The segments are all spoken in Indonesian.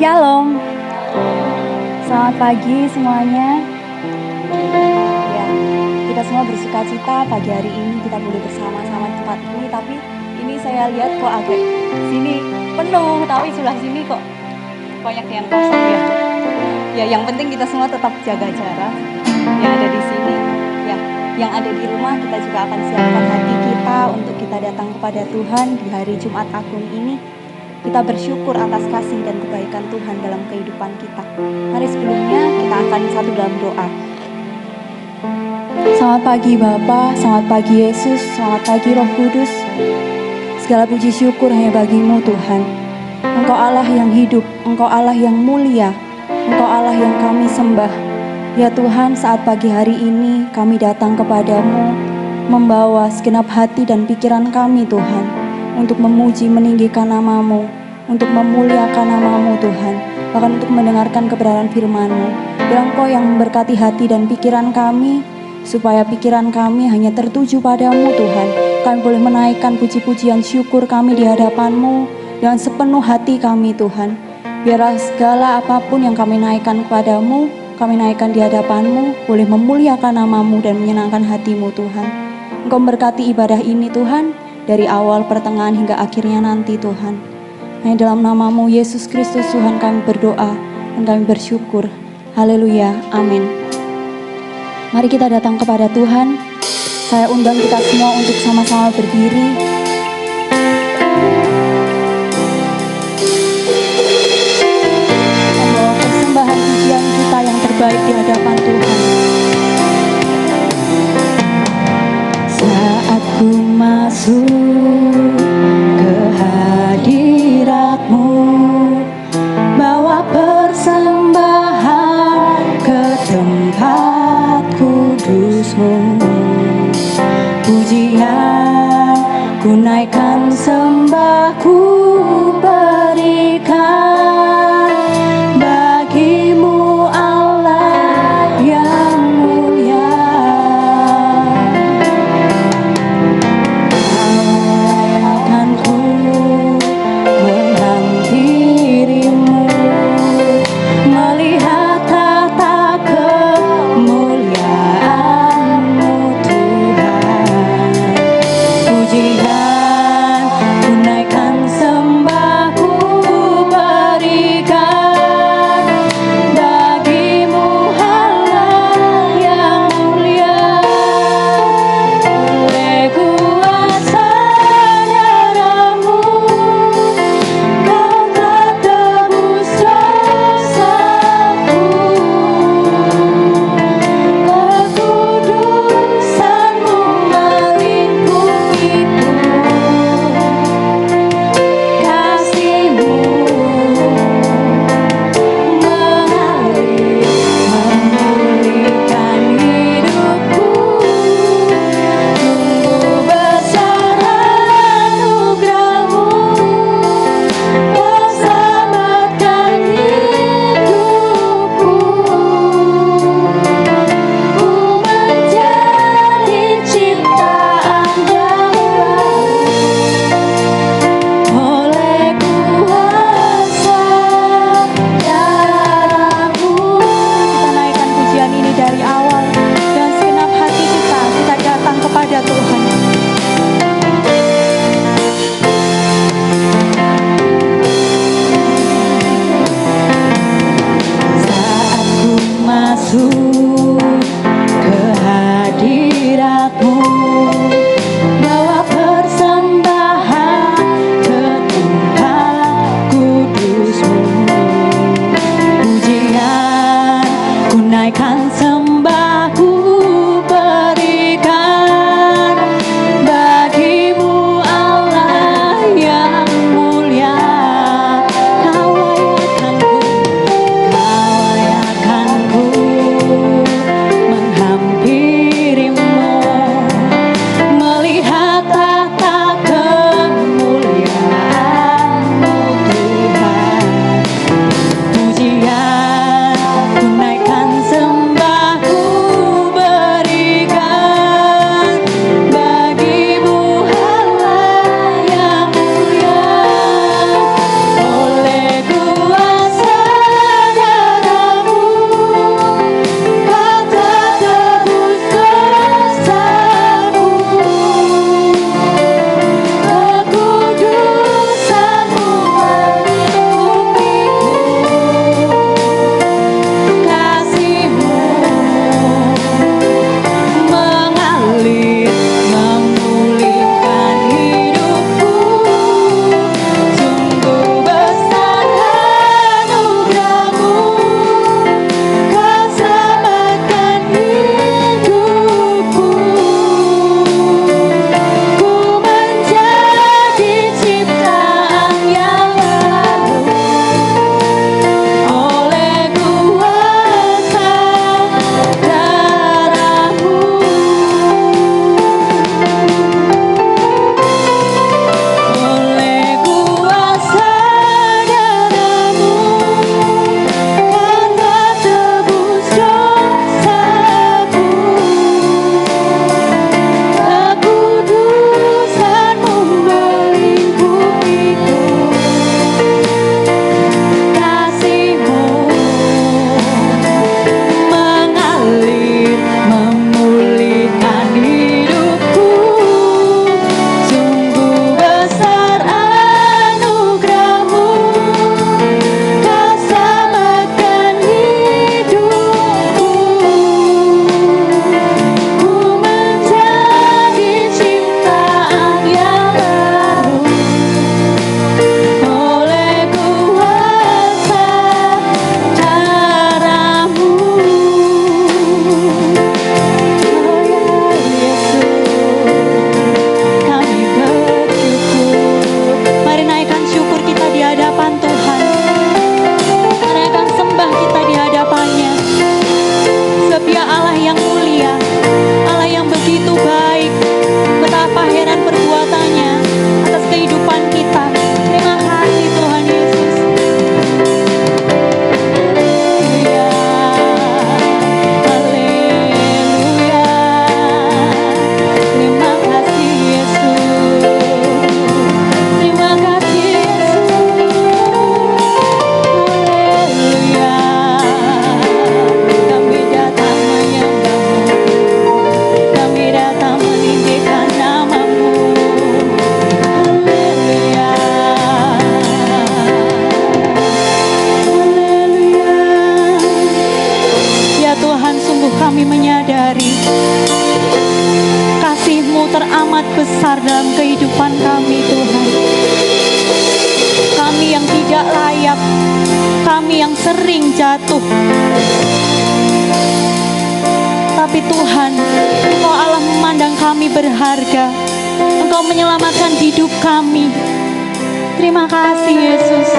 Shalom. Selamat pagi semuanya. Ya, kita semua bersuka cita pagi hari ini kita boleh bersama-sama di tempat ini. Tapi ini saya lihat kok agak sini penuh, tapi sebelah sini kok banyak yang kosong ya. Ya, yang penting kita semua tetap jaga jarak. Yang ada di sini, ya, yang ada di rumah kita juga akan siapkan hati kita untuk kita datang kepada Tuhan di hari Jumat Agung ini. Kita bersyukur atas kasih dan kebaikan Tuhan dalam kehidupan kita. Mari sebelumnya kita akan satu dalam doa. Selamat pagi Bapa, selamat pagi Yesus, selamat pagi Roh Kudus. Segala puji syukur hanya bagi-Mu Tuhan. Engkau Allah yang hidup, Engkau Allah yang mulia, Engkau Allah yang kami sembah. Ya Tuhan, saat pagi hari ini kami datang kepadamu, membawa segenap hati dan pikiran kami Tuhan, untuk memuji meninggikan nama-Mu, untuk memuliakan nama-Mu Tuhan, bahkan untuk mendengarkan kebenaran firman-Mu. Biar Engkau yang memberkati hati dan pikiran kami, supaya pikiran kami hanya tertuju padamu Tuhan. Kami boleh menaikkan puji-pujian syukur kami di hadapan-Mu dengan sepenuh hati kami Tuhan. Biarlah segala apapun yang kami naikkan kepadamu, kami naikkan di hadapan-Mu, boleh memuliakan nama-Mu dan menyenangkan hati-Mu Tuhan. Engkau memberkati ibadah ini Tuhan, dari awal, pertengahan, hingga akhirnya nanti Tuhan. Hanya dalam nama-Mu Yesus Kristus Tuhan kami berdoa dan kami bersyukur. Haleluya, amin. Mari kita datang kepada Tuhan. Saya undang kita semua untuk sama-sama berdiri. Membawa persembahan pujian kita yang terbaik di hadapan Tuhan. Saat ku masuk ke hadirat-Mu, bawa persembahan ke tempat kudus-Mu. Pujian ku naikkan, sembah ku berikan bagi-Mu Allah yang mulia. Kau layakanku besar dalam kehidupan kami Tuhan. Kami yang tidak layak, kami yang sering jatuh. Tapi Tuhan, Engkau Allah memandang kami berharga. Engkau menyelamatkan hidup kami. Terima kasih Yesus.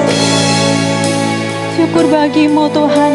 Syukur bagimu Tuhan.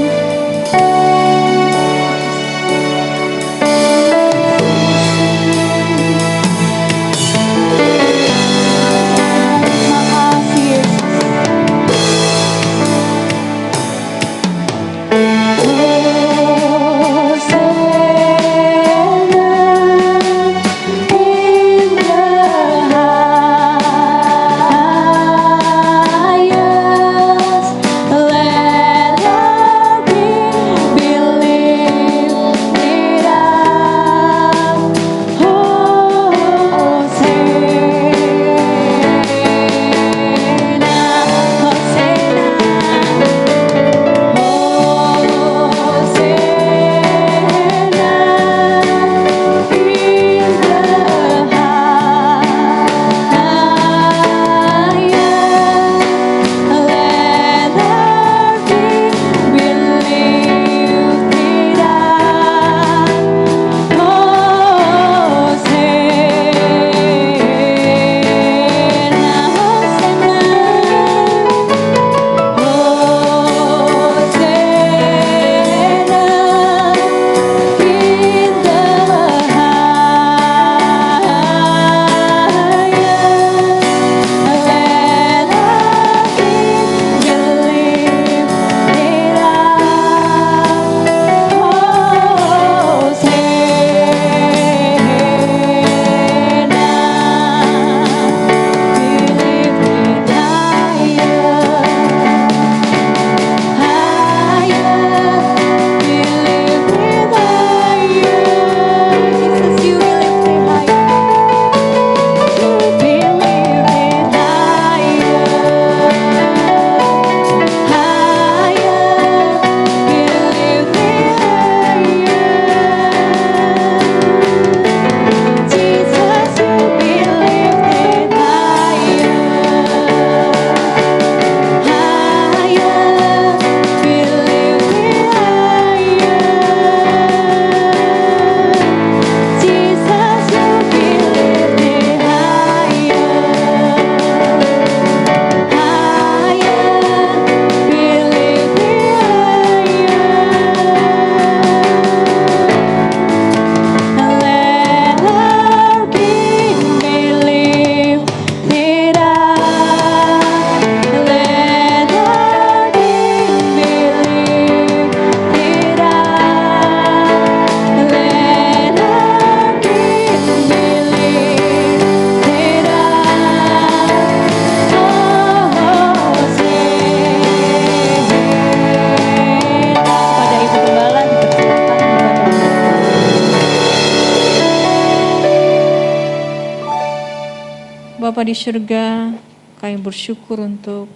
Bapa di surga, kami bersyukur untuk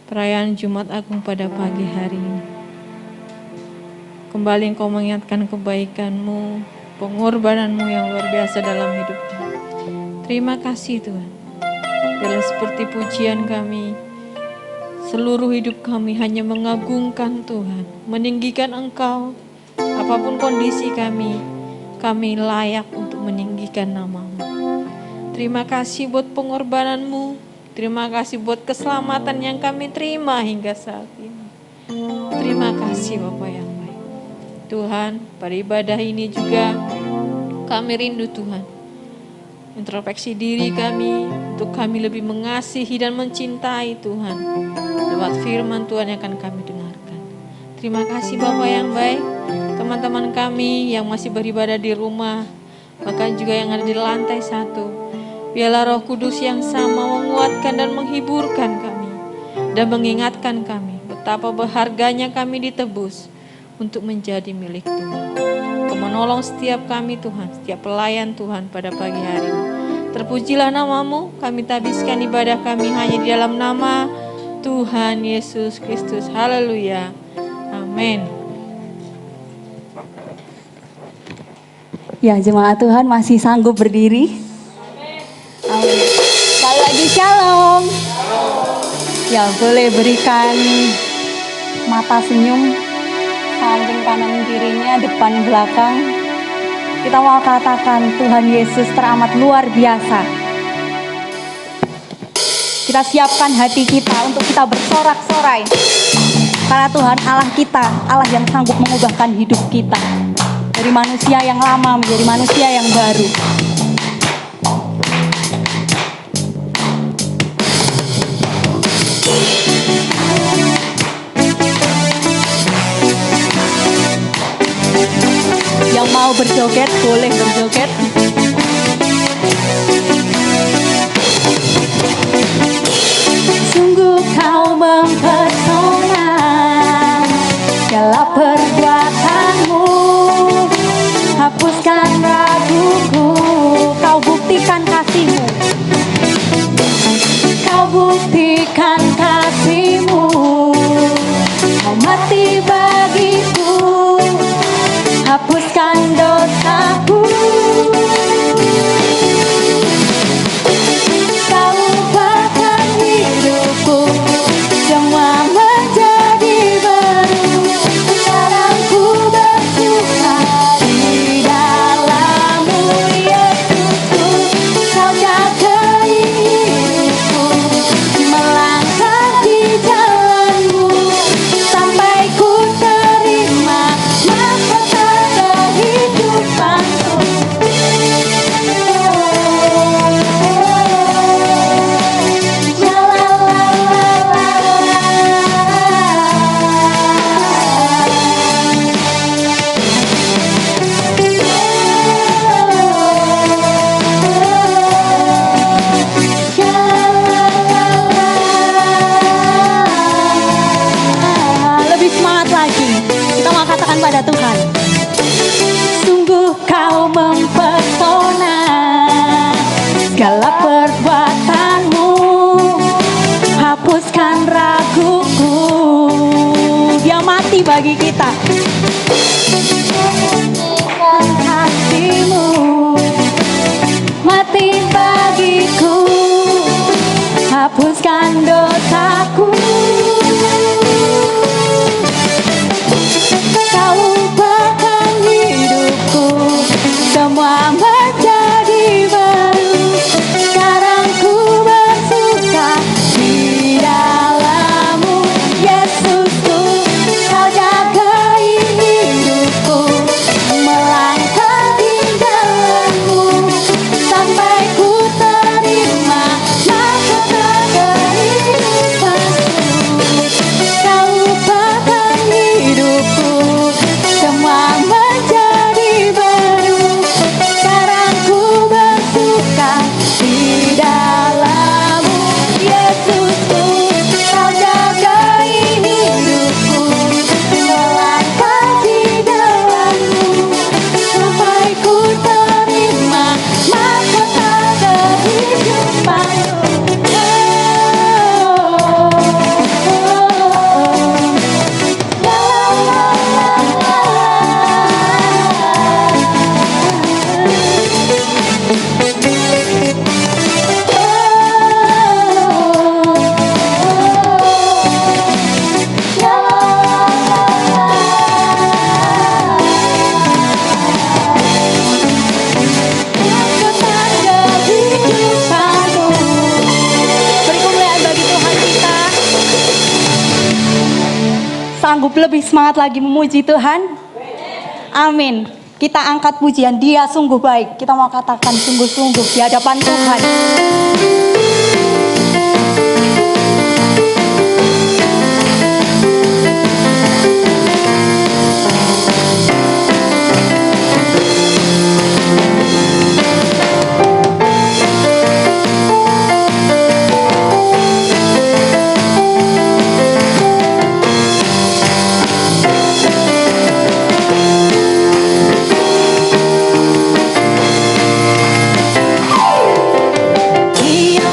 perayaan Jumat Agung pada pagi hari ini. Kembali Engkau mengingatkan kebaikan-Mu, pengorbanan-Mu yang luar biasa dalam hidup kami. Terima kasih Tuhan. Biarlah seperti pujian kami, seluruh hidup kami hanya mengagungkan Tuhan, meninggikan Engkau. Apapun kondisi kami layak untuk meninggikan nama-Mu. Terima kasih buat pengorbanan-Mu. Terima kasih buat keselamatan yang kami terima hingga saat ini. Terima kasih Bapa yang baik. Tuhan, pada ibadah ini juga kami rindu Tuhan. Introspeksi diri kami, untuk kami lebih mengasihi dan mencintai Tuhan. Lewat firman Tuhan yang akan kami dengarkan. Terima kasih Bapa yang baik. Teman-teman kami yang masih beribadah di rumah, bahkan juga yang ada di lantai 1. Biarlah Roh Kudus yang sama menguatkan dan menghiburkan kami dan mengingatkan kami betapa berharganya kami ditebus untuk menjadi milik Tuhan. Kau menolong setiap kami Tuhan, setiap pelayan Tuhan pada pagi hari ini. Terpujilah nama-Mu, kami tabiskan ibadah kami hanya di dalam nama Tuhan Yesus Kristus. Haleluya. Amin. Ya, jemaat Tuhan masih sanggup berdiri. Shalom. Ya, boleh berikan mata senyum samping kanan kirinya, depan belakang. Kita mau katakan Tuhan Yesus teramat luar biasa. Kita siapkan hati kita untuk kita bersorak-sorai. Karena Tuhan Allah kita, Allah yang sanggup mengubahkan hidup kita dari manusia yang lama menjadi manusia yang baru. Yang mau berjoget boleh berjoget. Sungguh kau mempesona, segala perbuatanmu hapuskan raguku. Kau buktikan kasihmu, kau buktikan kasihmu. Kau mati bagiku, hapuskan dosaku. Kau ubahkan hidupku, semua menjadi baru. Sekarang ku bersuka di dalam-Mu, Yesusku. Kau jagai hidupku, melangkah di jalan-Mu, sampai ku terima mahkota kehidupanku. Lebih semangat lagi. Kita mau katakan pada Tuhan. Sungguh kau mempesona, segala perbuatanmu hapuskan raguku. Dia mati bagi kita. Kasihmu mati bagiku, hapuskan dosaku. Kau ubahkan hidupku, semua menjadi baru. Sekarang ku bersuka di dalam-Mu, Yesusku. Kau jagai hidupku, melangkah di dalam-Mu, sampai ku terima mahkota kehidupanku. Kau ubahkan hidupku, semua menjadi baru. Sekarang ku bersuka di dalam-Mu, Yesusku. Kau jagai hidupku, melangkah di dalam-Mu, sampai ku terima mahkota kehidupanku. Beri kemuliaan bagi Tuhan kita. Sanggup lebih semangat lagi memuji Tuhan. Amin. Kita angkat pujian, Dia sungguh baik. Kita mau katakan sungguh-sungguh di hadapan Tuhan. Dia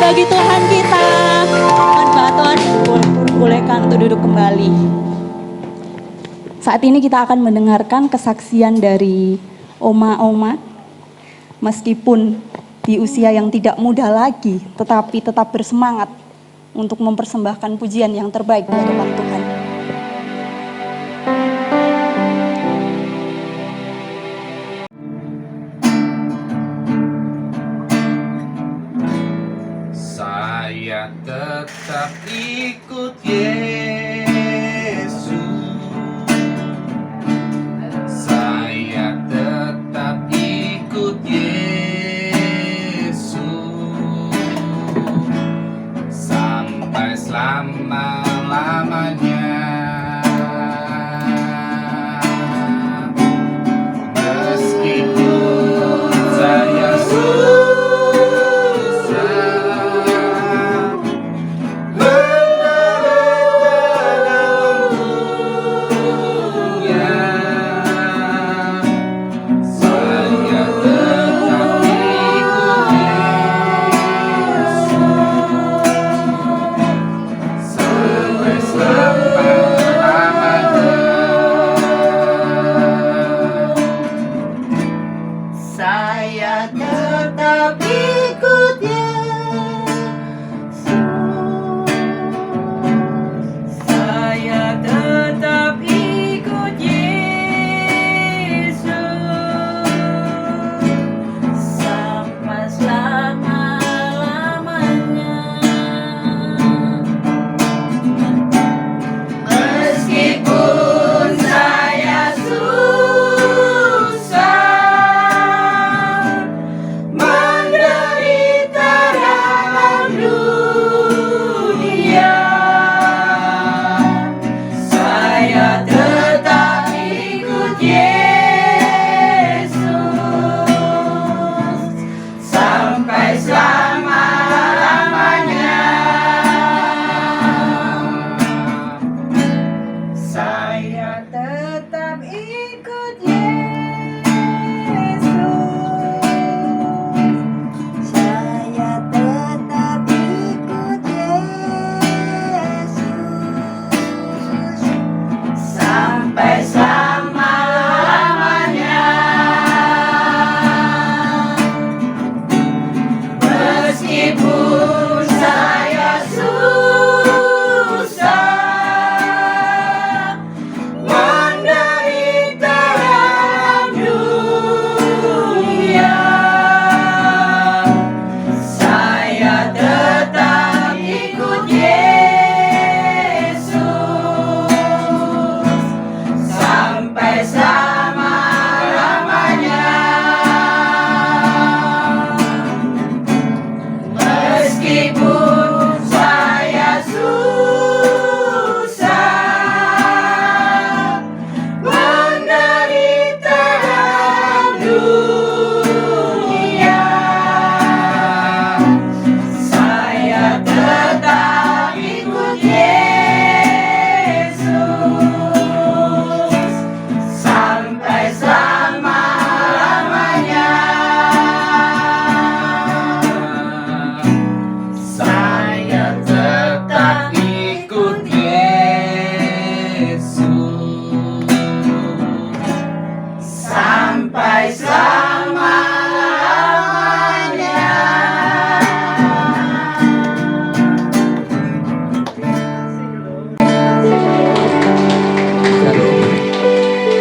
bagi Tuhan kita. Tuhan bolehkan untuk duduk kembali. Saat ini kita akan mendengarkan kesaksian dari oma-oma. Meskipun di usia yang tidak muda lagi, tetapi tetap bersemangat untuk mempersembahkan pujian yang terbaik di hadapan Tuhan. Saya tetap ikut Yesus. Saya tetap ikut Yesus sampai selama-lamanya. Meskipun saya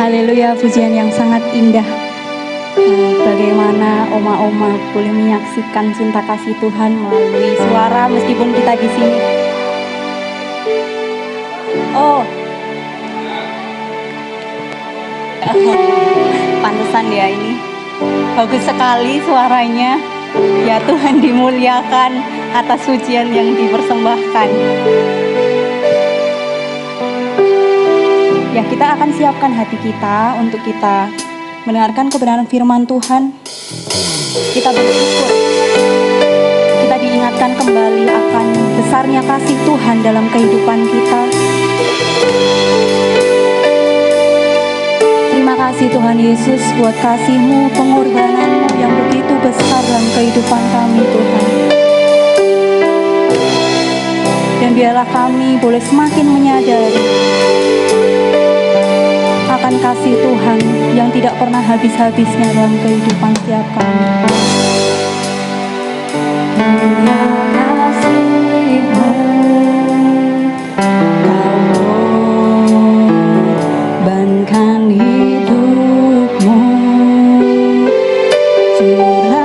Haleluya, pujian yang sangat indah. Bagaimana oma-oma boleh menyaksikan cinta kasih Tuhan melalui suara meskipun kita di sini. Oh, pantesan ya ini. Bagus sekali suaranya. Ya Tuhan dimuliakan atas pujian yang dipersembahkan. Ya, kita akan siapkan hati kita untuk kita mendengarkan kebenaran firman Tuhan. Kita bersyukur. Kita diingatkan kembali akan besarnya kasih Tuhan dalam kehidupan kita. Terima kasih Tuhan Yesus buat kasih-Mu, pengorbanan-Mu yang begitu besar dalam kehidupan kami Tuhan. Dan biarlah kami boleh semakin menyadari akan kasih Tuhan yang tidak pernah habis-habisnya dalam kehidupan setiap kami. Mulia kasih-Mu, korbankan hidupmu, curahkan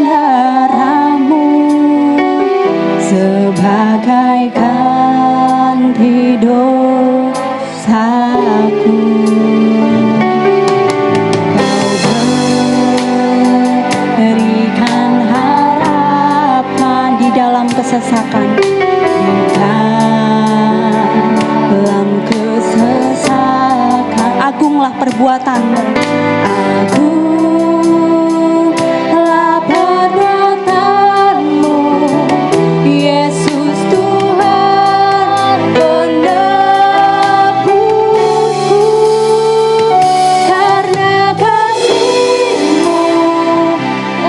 darahmu sebagai ganti dosaku. Kau berikan harapan di dalam kesesakan, dalam kesesakan. Agunglah perbuatan-Mu, agunglah perbuatan-Mu, Yesus Tuhan penebusku. Karena kasih-Mu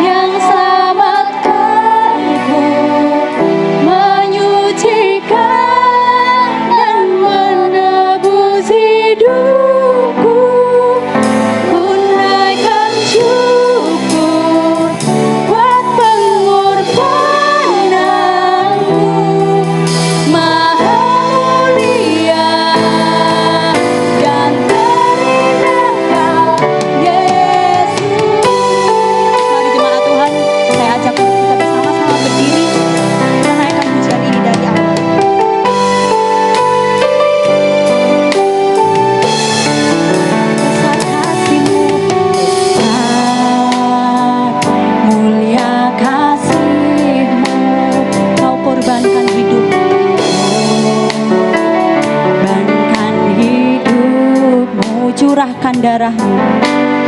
yang selamatkanku, menyucikan dan menebus hidupku. Ku naikkan syukur buat pengorbanan-Mu, Maha mulia dan terindah Kau, Yesus. Mari jemaat Tuhan, saya ajak kita bersama-sama berdiri menaikkan pujian ini dari Allah. Besar kasih-Mu, besar mulia kasih-Mu, Kau korbankan hidupmu, korbankan hidupmu, curahkan darahmu,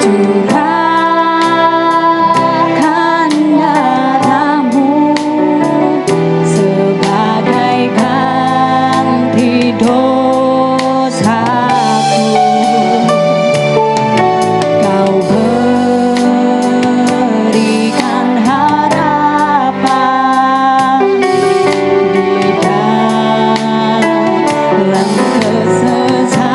curahkan darahmu sebagai ganti dosaku. Kau berikan harapan di dalam kesesakan.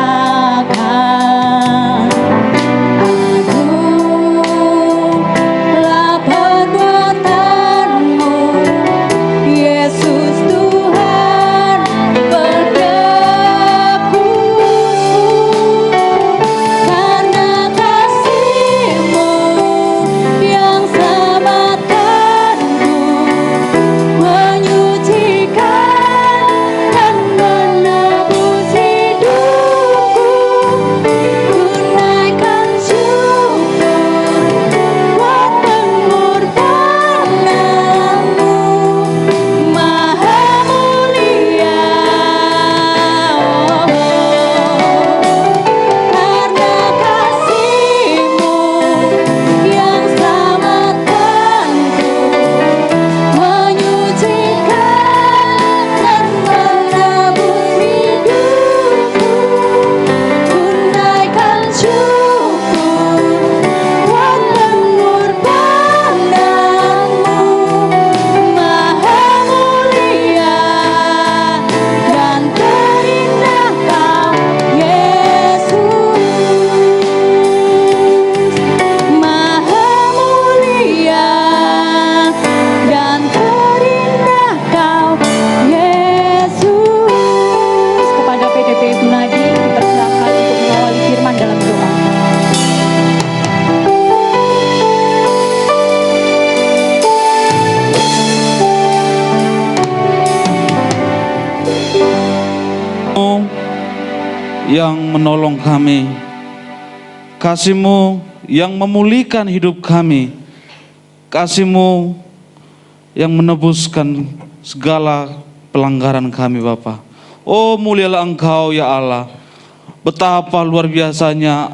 Agunglah perbuatan-Mu, Yesus Tuhan penebusku. Karena kasih-Mu yang selamatkanku, menyucikan dan menebus hidupku. Ku naikkan syukur buat pengorbanan-Mu, Maha mulia. Karena kasih-Mu yang selamatkanku, menyucikan dan menebus hidupku. Ku naikkan syukur buat pengorbanan-Mu, Maha mulia dan terindah Kau, Yesus. Maha mulia dan terindah Kau, Yesus. Kepada PDP Gunadi dipersilakan untuk mengawali firman dalam doa. Yang menolong kami, kasih-Mu yang memulihkan hidup kami, kasih-Mu yang menebuskan segala pelanggaran kami Bapa. Oh mulialah Engkau ya Allah, betapa luar biasanya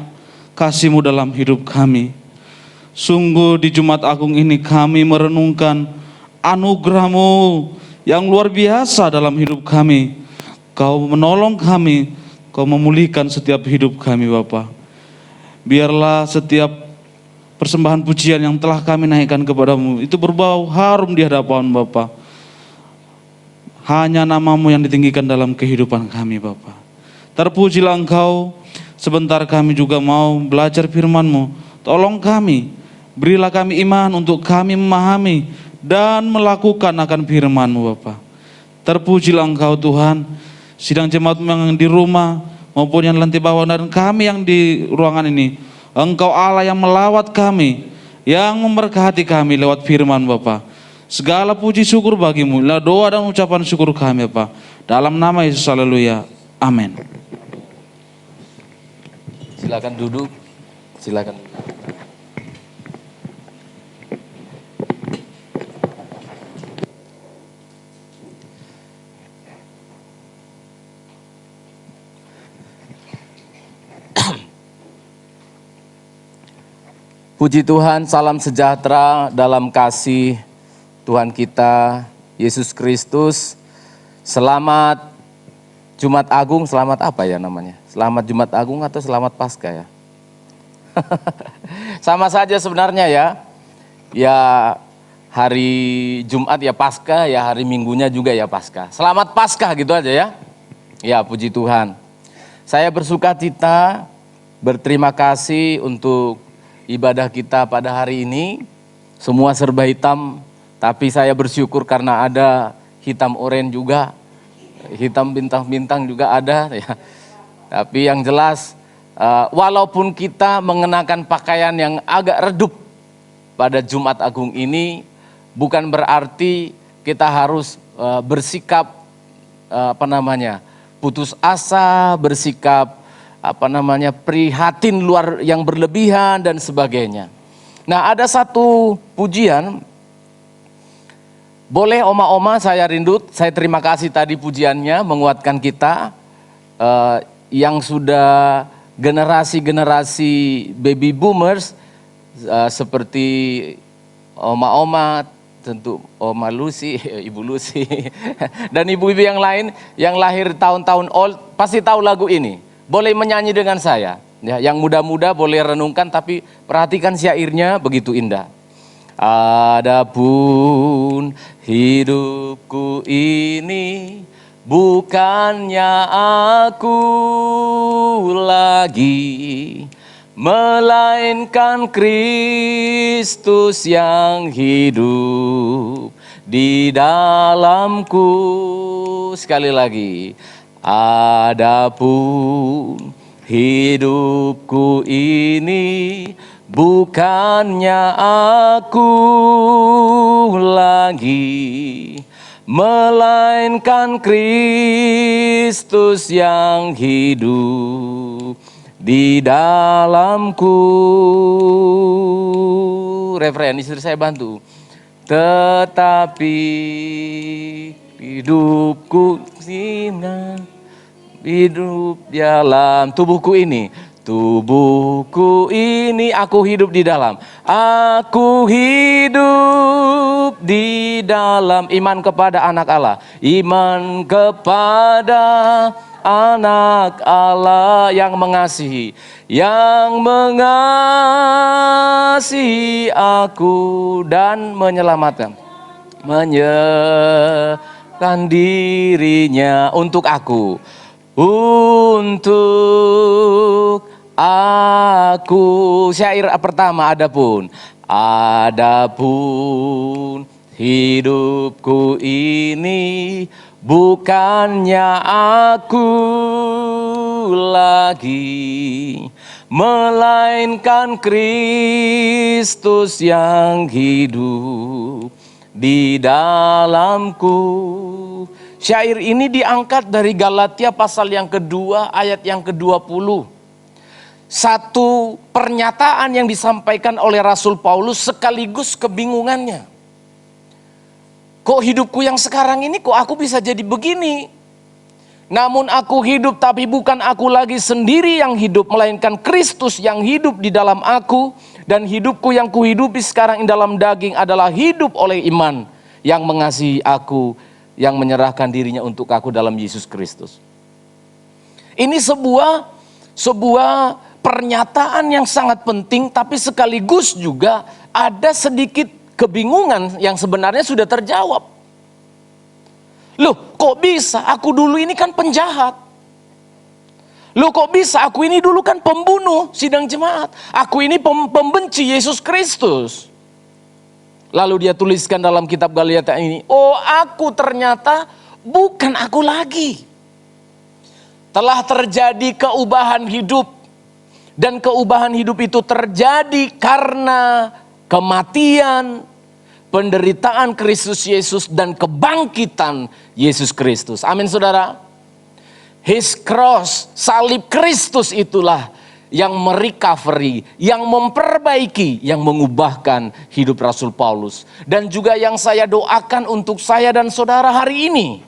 kasih-Mu dalam hidup kami. Sungguh di Jumat Agung ini kami merenungkan anugerah-Mu yang luar biasa dalam hidup kami. Kau menolong kami, Kau memulihkan setiap hidup kami Bapa. Biarlah setiap persembahan pujian yang telah kami naikkan kepadamu itu berbau harum di hadapan Bapa. Hanya namamu yang ditinggikan dalam kehidupan kami Bapa. Terpujilah Engkau. Sebentar kami juga mau belajar firman-Mu. Tolong kami, berilah kami iman untuk kami memahami dan melakukan akan firman-Mu Bapa. Terpujilah Engkau Tuhan. Sidang jemaat yang di rumah maupun yang lantai bawah dan kami yang di ruangan ini, Engkau Allah yang melawat kami, yang memberkati kami lewat firman Bapa. Segala puji syukur bagimu, doa dan ucapan syukur kami Bapa. Dalam nama Yesus, haleluya, amin. Silakan duduk, silakan. Puji Tuhan, salam sejahtera dalam kasih Tuhan kita Yesus Kristus. Selamat Jumat Agung, selamat apa ya namanya? Selamat Jumat Agung atau selamat Paskah ya? Sama saja sebenarnya ya. Ya hari Jumat ya Paskah, ya hari Minggunya juga ya Paskah. Selamat Paskah gitu aja ya. Ya puji Tuhan. Saya bersuka cita, berterima kasih untuk ibadah kita pada hari ini. Semua serba hitam, tapi saya bersyukur karena ada hitam oranye juga, hitam bintang-bintang juga ada ya. Tapi yang jelas walaupun kita mengenakan pakaian yang agak redup pada Jumat Agung ini, bukan berarti kita harus bersikap putus asa, bersikap prihatin luar yang berlebihan dan sebagainya. Nah, ada satu pujian, boleh oma-oma saya rindu, saya terima kasih tadi pujiannya menguatkan kita yang sudah generasi-generasi baby boomers seperti oma-oma, tentu Oma Lucy, Ibu Lucy dan ibu-ibu yang lain yang lahir tahun-tahun old pasti tahu lagu ini. Boleh menyanyi dengan saya, ya, yang muda-muda boleh renungkan tapi perhatikan syairnya begitu indah. Adapun hidupku ini bukannya aku lagi, melainkan Kristus yang hidup di dalamku. Sekali lagi. Adapun hidupku ini bukannya aku lagi, melainkan Kristus yang hidup di dalamku. Referen istri saya bantu. Tetapi hidupku hidup dalam tubuhku ini, aku hidup di dalam, aku hidup di dalam iman kepada anak Allah, iman kepada anak Allah yang mengasihi aku dan menyelamatkan dirinya untuk aku. Untuk aku, syair pertama, adapun hidupku ini bukannya aku lagi, melainkan Kristus yang hidup di dalamku. Syair ini diangkat dari Galatia pasal yang kedua ayat yang ke-20. Satu pernyataan yang disampaikan oleh Rasul Paulus sekaligus kebingungannya. Kok hidupku yang sekarang ini kok aku bisa jadi begini? Namun aku hidup tapi bukan aku lagi sendiri yang hidup, melainkan Kristus yang hidup di dalam aku. Dan hidupku yang kuhidupi sekarang di dalam daging adalah hidup oleh iman yang mengasihi aku, yang menyerahkan dirinya untuk aku dalam Yesus Kristus. Ini sebuah pernyataan yang sangat penting, tapi sekaligus juga ada sedikit kebingungan yang sebenarnya sudah terjawab. Loh, kok bisa? Aku dulu ini kan penjahat. Loh, kok bisa? Aku ini dulu kan pembunuh sidang jemaat. Aku ini pembenci Yesus Kristus. Lalu dia tuliskan dalam kitab Galatia ini, oh aku ternyata bukan aku lagi. Telah terjadi keubahan hidup. Dan keubahan hidup itu terjadi karena kematian, penderitaan Kristus Yesus, dan kebangkitan Yesus Kristus. Amin saudara. His cross, salib Kristus itulah yang merecovery, yang memperbaiki, yang mengubahkan hidup Rasul Paulus. Dan juga yang saya doakan untuk saya dan saudara hari ini.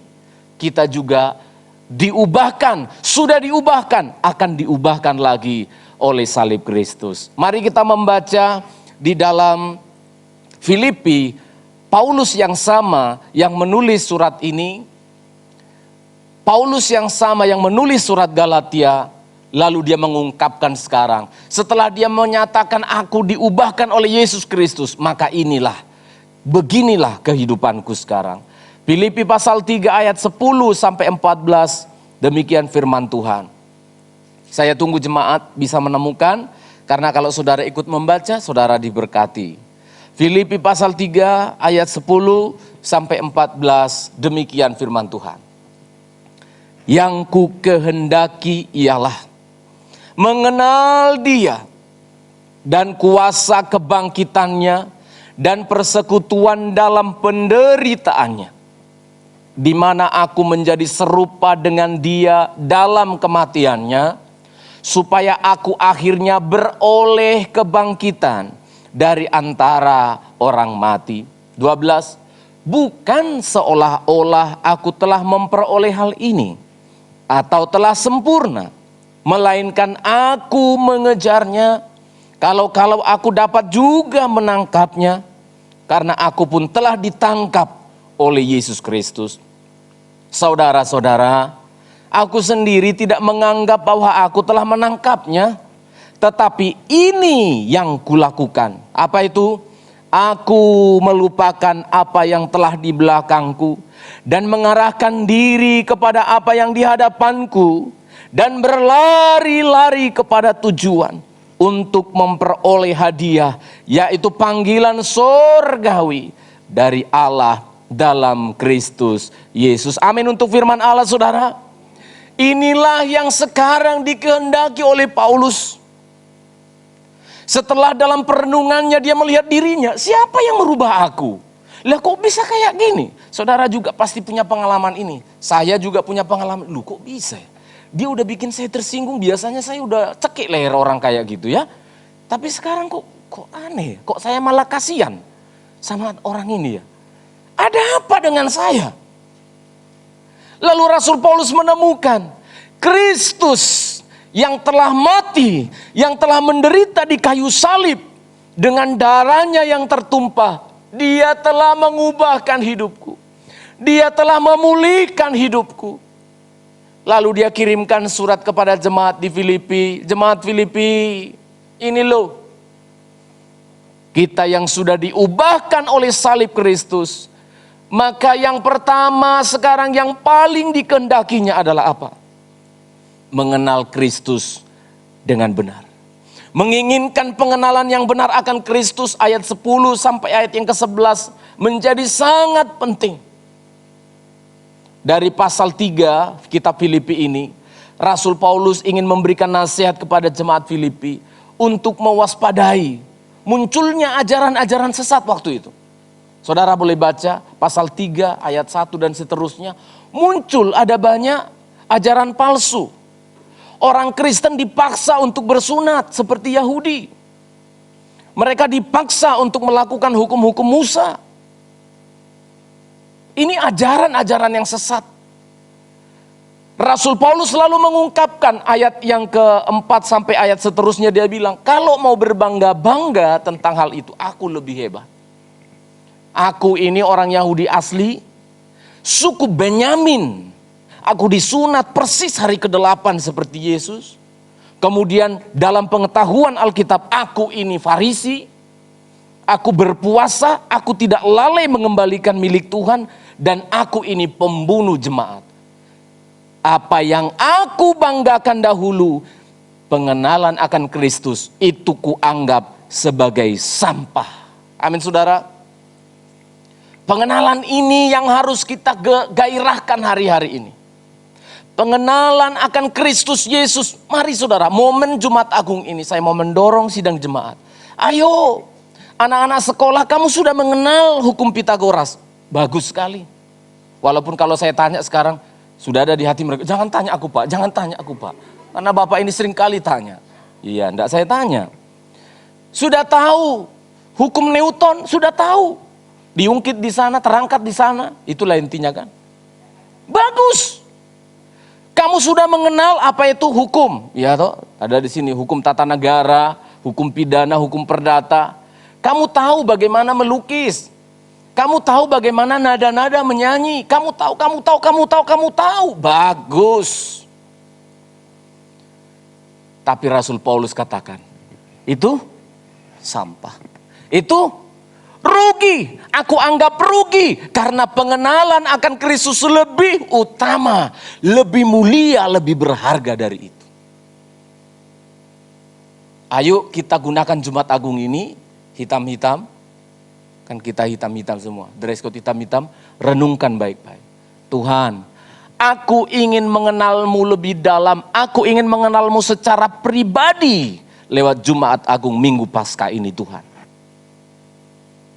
Kita juga diubahkan, sudah diubahkan, akan diubahkan lagi oleh salib Kristus. Mari kita membaca di dalam Filipi, Paulus yang sama yang menulis surat ini. Paulus yang sama yang menulis surat Galatia, lalu dia mengungkapkan sekarang. Setelah dia menyatakan aku diubahkan oleh Yesus Kristus, maka beginilah kehidupanku sekarang. Filipi pasal 3 ayat 10 sampai 14, demikian firman Tuhan. Saya tunggu jemaat bisa menemukan, karena kalau saudara ikut membaca, saudara diberkati. Filipi pasal 3 ayat 10 sampai 14, demikian firman Tuhan. Yang ku kehendaki ialah mengenal Dia dan kuasa kebangkitannya dan persekutuan dalam penderitaannya, di mana aku menjadi serupa dengan Dia dalam kematiannya, supaya aku akhirnya beroleh kebangkitan dari antara orang mati. 12. Bukan seolah-olah aku telah memperoleh hal ini atau telah sempurna, melainkan aku mengejarnya, kalau aku dapat juga menangkapnya, karena aku pun telah ditangkap oleh Yesus Kristus. Saudara-saudara, aku sendiri tidak menganggap bahwa aku telah menangkapnya, tetapi ini yang kulakukan. Apa itu? Aku melupakan apa yang telah di belakangku dan mengarahkan diri kepada apa yang di hadapanku, dan berlari-lari kepada tujuan untuk memperoleh hadiah, yaitu panggilan sorgawi dari Allah dalam Kristus Yesus. Amin untuk firman Allah saudara. Inilah yang sekarang dikehendaki oleh Paulus. Setelah dalam perenungannya dia melihat dirinya, siapa yang merubah aku? Lah kok bisa kayak gini? Saudara juga pasti punya pengalaman ini. Saya juga punya pengalaman. Loh kok bisa? Dia udah bikin saya tersinggung, biasanya saya udah cekik leher orang kayak gitu ya. Tapi sekarang kok aneh, kok saya malah kasihan sama orang ini ya. Ada apa dengan saya? Lalu Rasul Paulus menemukan Kristus yang telah mati, yang telah menderita di kayu salib, dengan darahnya yang tertumpah, Dia telah mengubahkan hidupku. Dia telah memulihkan hidupku. Lalu dia kirimkan surat kepada jemaat di Filipi. Jemaat Filipi, ini loh, kita yang sudah diubahkan oleh salib Kristus, maka yang pertama sekarang yang paling dikehendakinya adalah apa? Mengenal Kristus dengan benar. Menginginkan pengenalan yang benar akan Kristus, ayat 10 sampai ayat yang ke-11 menjadi sangat penting. Dari pasal 3 kitab Filipi ini, Rasul Paulus ingin memberikan nasihat kepada jemaat Filipi untuk mewaspadai munculnya ajaran-ajaran sesat waktu itu. Saudara boleh baca pasal 3 ayat 1 dan seterusnya. Muncul ada banyak ajaran palsu. Orang Kristen dipaksa untuk bersunat seperti Yahudi. Mereka dipaksa untuk melakukan hukum-hukum Musa. Ini ajaran-ajaran yang sesat. Rasul Paulus selalu mengungkapkan ayat yang keempat sampai ayat seterusnya, dia bilang, kalau mau berbangga-bangga tentang hal itu, aku lebih hebat. Aku ini orang Yahudi asli, suku Benyamin. Aku disunat persis hari ke-8 seperti Yesus. Kemudian dalam pengetahuan Alkitab, aku ini Farisi, aku berpuasa, aku tidak lalai mengembalikan milik Tuhan, dan aku ini pembunuh jemaat. Apa yang aku banggakan dahulu, pengenalan akan Kristus, itu kuanggap sebagai sampah. Amin saudara. Pengenalan ini yang harus kita gairahkan hari-hari ini. Pengenalan akan Kristus Yesus. Mari saudara, momen Jumat Agung ini saya mau mendorong sidang jemaat. Ayo, anak-anak sekolah, kamu sudah mengenal hukum Pitagoras. Bagus sekali. Walaupun kalau saya tanya sekarang, sudah ada di hati mereka, jangan tanya aku Pak, jangan tanya aku Pak. Karena Bapak ini sering kali tanya. Iya, enggak saya tanya. Sudah tahu, hukum Newton sudah tahu. Diungkit di sana, terangkat di sana, itulah intinya kan. Bagus. Kamu sudah mengenal apa itu hukum, ya toh? Ada di sini hukum tata negara, hukum pidana, hukum perdata. Kamu tahu bagaimana melukis. Kamu tahu bagaimana nada-nada menyanyi. Kamu tahu. Bagus. Tapi Rasul Paulus katakan, itu sampah. Itu rugi, aku anggap rugi karena pengenalan akan Kristus lebih utama, lebih mulia, lebih berharga dari itu. Ayo kita gunakan Jumat Agung ini hitam-hitam, kan kita hitam-hitam semua, dress code hitam-hitam, renungkan baik-baik. Tuhan, aku ingin mengenalmu lebih dalam, aku ingin mengenalmu secara pribadi lewat Jumat Agung Minggu Paskah ini Tuhan.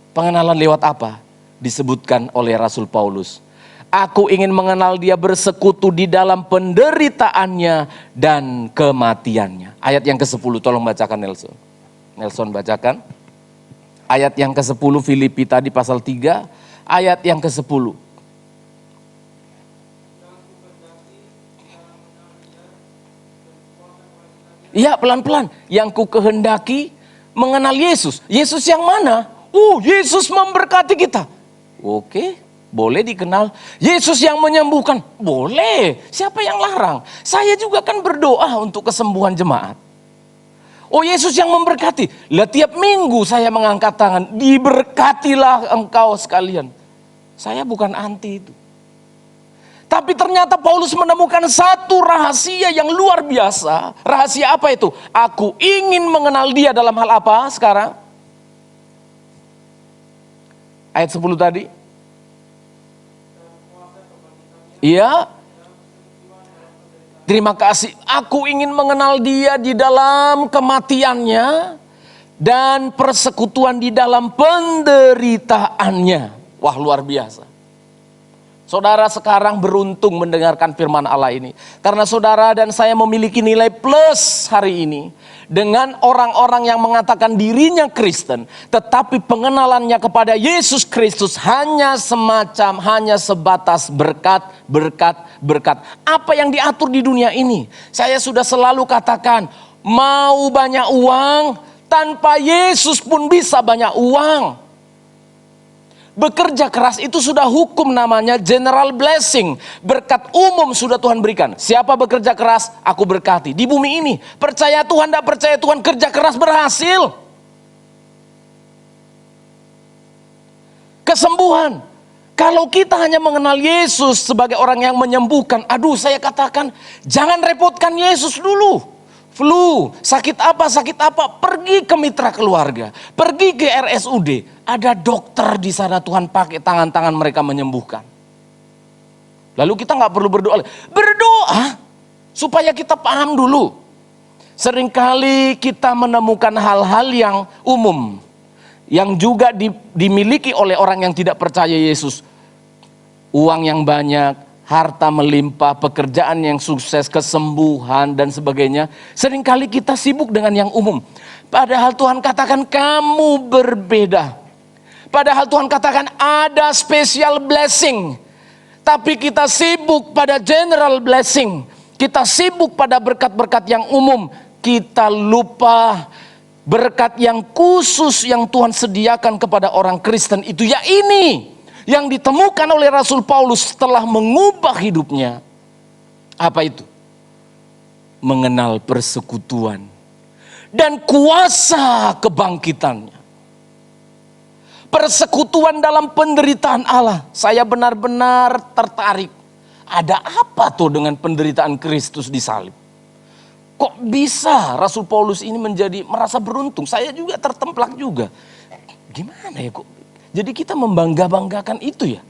Pengenalan lewat apa? Disebutkan oleh Rasul Paulus. Aku ingin mengenal dia bersekutu di dalam penderitaannya dan kematiannya. Ayat yang ke-10, tolong bacakan Nelson. Nelson bacakan. Ayat yang ke-10 Filipi tadi pasal 3. Ayat yang ke-10. Iya, pelan-pelan. Yang ku kehendaki mengenal Yesus. Yesus yang mana? Yesus memberkati kita. Oke, boleh dikenal. Yesus yang menyembuhkan. Boleh, siapa yang larang? Saya juga kan berdoa untuk kesembuhan jemaat. Yesus yang memberkati. Lah tiap minggu saya mengangkat tangan. Diberkatilah engkau sekalian. Saya bukan anti itu. Tapi ternyata Paulus menemukan satu rahasia yang luar biasa. Rahasia apa itu? Aku ingin mengenal dia dalam hal apa sekarang? Ayat 10 tadi. Iya. Terima kasih. Aku ingin mengenal dia di dalam kematiannya dan persekutuan di dalam penderitaannya. Wah, luar biasa. Saudara sekarang beruntung mendengarkan firman Allah ini. Karena saudara dan saya memiliki nilai plus hari ini. Dengan orang-orang yang mengatakan dirinya Kristen. Tetapi pengenalannya kepada Yesus Kristus hanya sebatas berkat. Apa yang diatur di dunia ini? Saya sudah selalu katakan, mau banyak uang, tanpa Yesus pun bisa banyak uang. Bekerja keras itu sudah hukum namanya general blessing. Berkat umum sudah Tuhan berikan. Siapa bekerja keras, aku berkati. Di bumi ini, percaya Tuhan, tidak percaya Tuhan, kerja keras berhasil. Kesembuhan. Kalau kita hanya mengenal Yesus sebagai orang yang menyembuhkan, saya katakan, jangan repotkan Yesus dulu. Flu, sakit apa, pergi ke mitra keluarga, pergi ke RSUD, ada dokter di sana, Tuhan pakai tangan-tangan mereka menyembuhkan. Lalu kita nggak perlu berdoa supaya kita paham dulu. Seringkali kita menemukan hal-hal yang umum, yang juga dimiliki oleh orang yang tidak percaya Yesus. Uang yang banyak, harta melimpah, pekerjaan yang sukses, kesembuhan dan sebagainya. Seringkali kita sibuk dengan yang umum. Padahal Tuhan katakan kamu berbeda. Padahal Tuhan katakan ada special blessing. Tapi kita sibuk pada general blessing. Kita sibuk pada berkat-berkat yang umum. Kita lupa berkat yang khusus yang Tuhan sediakan kepada orang Kristen itu. Ya ini yang ditemukan oleh Rasul Paulus setelah mengubah hidupnya. Apa itu? mengenal persekutuan dan kuasa kebangkitannya. Persekutuan dalam penderitaan Allah. Saya benar-benar tertarik. Ada apa tuh dengan penderitaan Kristus di salib? Kok bisa Rasul Paulus ini merasa beruntung? Saya juga tertemplak juga. Gimana ya kok? Jadi kita membangga-banggakan itu ya?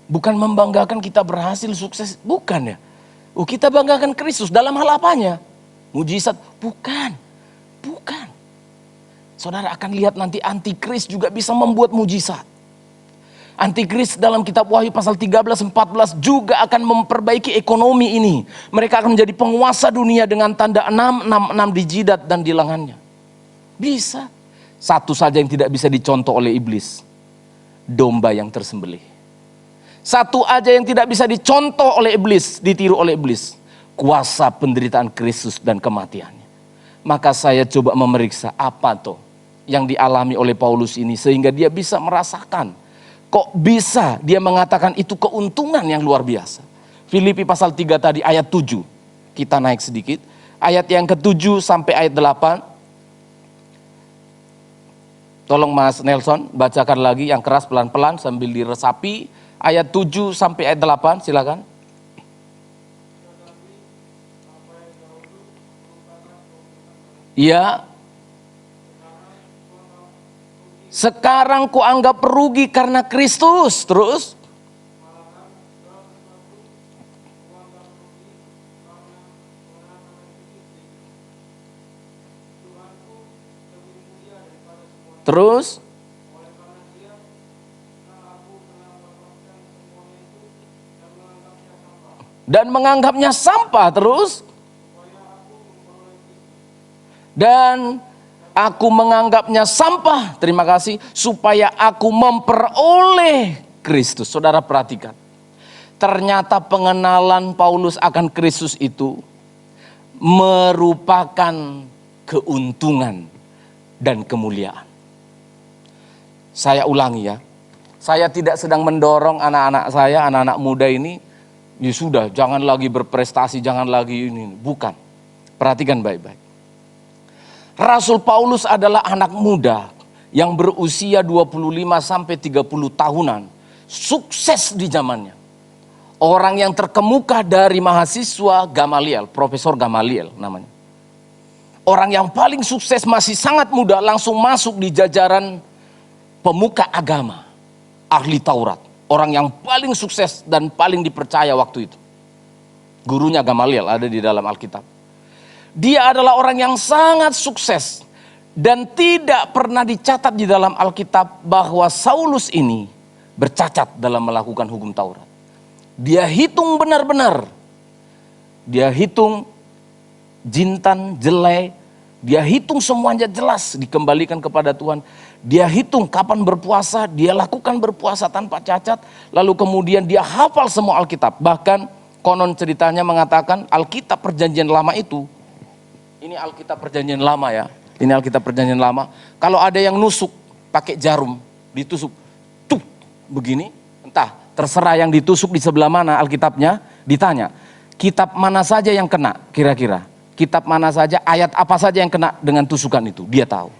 Bukan membanggakan kita berhasil sukses, bukan ya? Oh, kita banggakan Kristus dalam hal apanya? Mujizat? Bukan. Saudara akan lihat nanti antikris juga bisa membuat mujizat. Antikris dalam kitab Wahyu pasal 13-14 juga akan memperbaiki ekonomi ini. Mereka akan menjadi penguasa dunia dengan tanda 666 di jidat dan di lengannya. Bisa. Satu saja yang tidak bisa dicontoh oleh iblis. Domba yang tersembelih. Satu aja yang tidak bisa dicontoh oleh iblis, ditiru oleh iblis. Kuasa penderitaan Kristus dan kematiannya. Maka saya coba memeriksa apa tuh yang dialami oleh Paulus ini sehingga dia bisa merasakan. Kok bisa dia mengatakan itu keuntungan yang luar biasa. Filipi pasal 3 tadi ayat 7. Kita naik sedikit. Ayat yang ke-7 sampai ayat 8. Tolong Mas Nelson bacakan lagi yang keras pelan-pelan sambil diresapi. Ayat 7 sampai ayat 8 silakan. Iya. Sekarang kuanggap rugi karena Kristus. Terus. Terus. Dan menganggapnya sampah. Terus. Dan aku menganggapnya sampah, terima kasih, supaya aku memperoleh Kristus. Saudara perhatikan, ternyata pengenalan Paulus akan Kristus itu merupakan keuntungan dan kemuliaan. Saya ulangi ya, saya tidak sedang mendorong anak-anak saya, anak-anak muda ini, ya sudah jangan lagi berprestasi, jangan lagi ini, bukan. Perhatikan baik-baik. Rasul Paulus adalah anak muda yang berusia 25 sampai 30 tahunan. Sukses di zamannya. Orang yang terkemuka dari mahasiswa Gamaliel, Profesor Gamaliel namanya. Orang yang paling sukses masih sangat muda langsung masuk di jajaran pemuka agama, ahli Taurat. Orang yang paling sukses dan paling dipercaya waktu itu. Gurunya Gamaliel ada di dalam Alkitab. Dia adalah orang yang sangat sukses dan tidak pernah dicatat di dalam Alkitab bahwa Saulus ini bercacat dalam melakukan hukum Taurat. Dia hitung benar-benar. Dia hitung jintan, jelai, dia hitung semuanya jelas dikembalikan kepada Tuhan. Dia hitung kapan berpuasa, dia lakukan berpuasa tanpa cacat, lalu kemudian dia hafal semua Alkitab. Bahkan konon ceritanya mengatakan Alkitab Perjanjian Lama itu, ini Alkitab Perjanjian Lama ya, ini Alkitab Perjanjian Lama. Kalau ada yang nusuk pakai jarum, ditusuk, tuh begini, entah terserah yang ditusuk di sebelah mana Alkitabnya, ditanya, kitab mana saja yang kena kira-kira, kitab mana saja, ayat apa saja yang kena dengan tusukan itu, dia tahu.